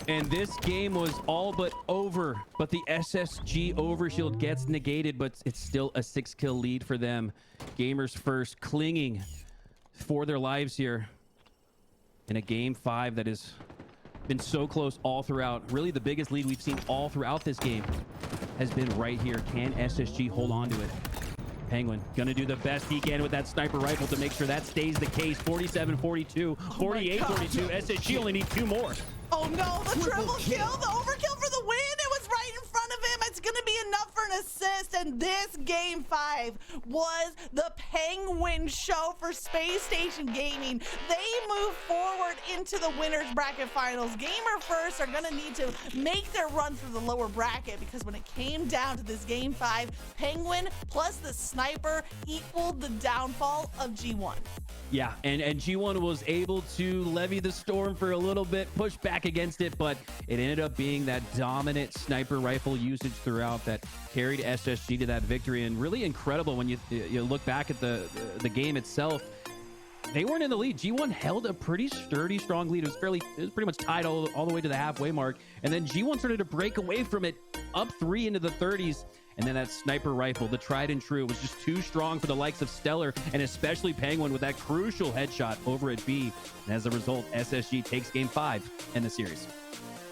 And this game was all but over, but the SSG overshield gets negated, but it's still a 6-kill lead for them. Gamers first, clinging for their lives here in a game 5 that has been so close all throughout. Really, the biggest lead we've seen all throughout this game has been right here. Can SSG hold on to it? Pznguin gonna do the best he can with that sniper rifle to make sure that stays the case. 47-42, 48-42. SSG only need 2 more. Oh no, the triple kill, the overkill for the win. It was right in front of him. It's going to be enough for an assist. And this game 5 was the Pznguin show for Space Station Gaming. They move forward into the winners bracket finals. Gamer first are going to need to make their run through the lower bracket, because when it came down to this game 5, Pznguin plus the sniper equaled the downfall of G1. Yeah, and G1 was able to levy the storm for a little bit, push back against it, but it ended up being that dominant sniper rifle usage throughout that carried SSG to that victory. And really incredible when you look back at the game itself. They weren't in the lead. G1 held a pretty sturdy, strong lead. It was pretty much tied all the way to the halfway mark. And then G1 started to break away from it, up 3 into the 30s. And then that sniper rifle, the tried and true, was just too strong for the likes of StelluR and especially Pznguin with that crucial headshot over at B. And as a result, SSG takes game 5 in the series.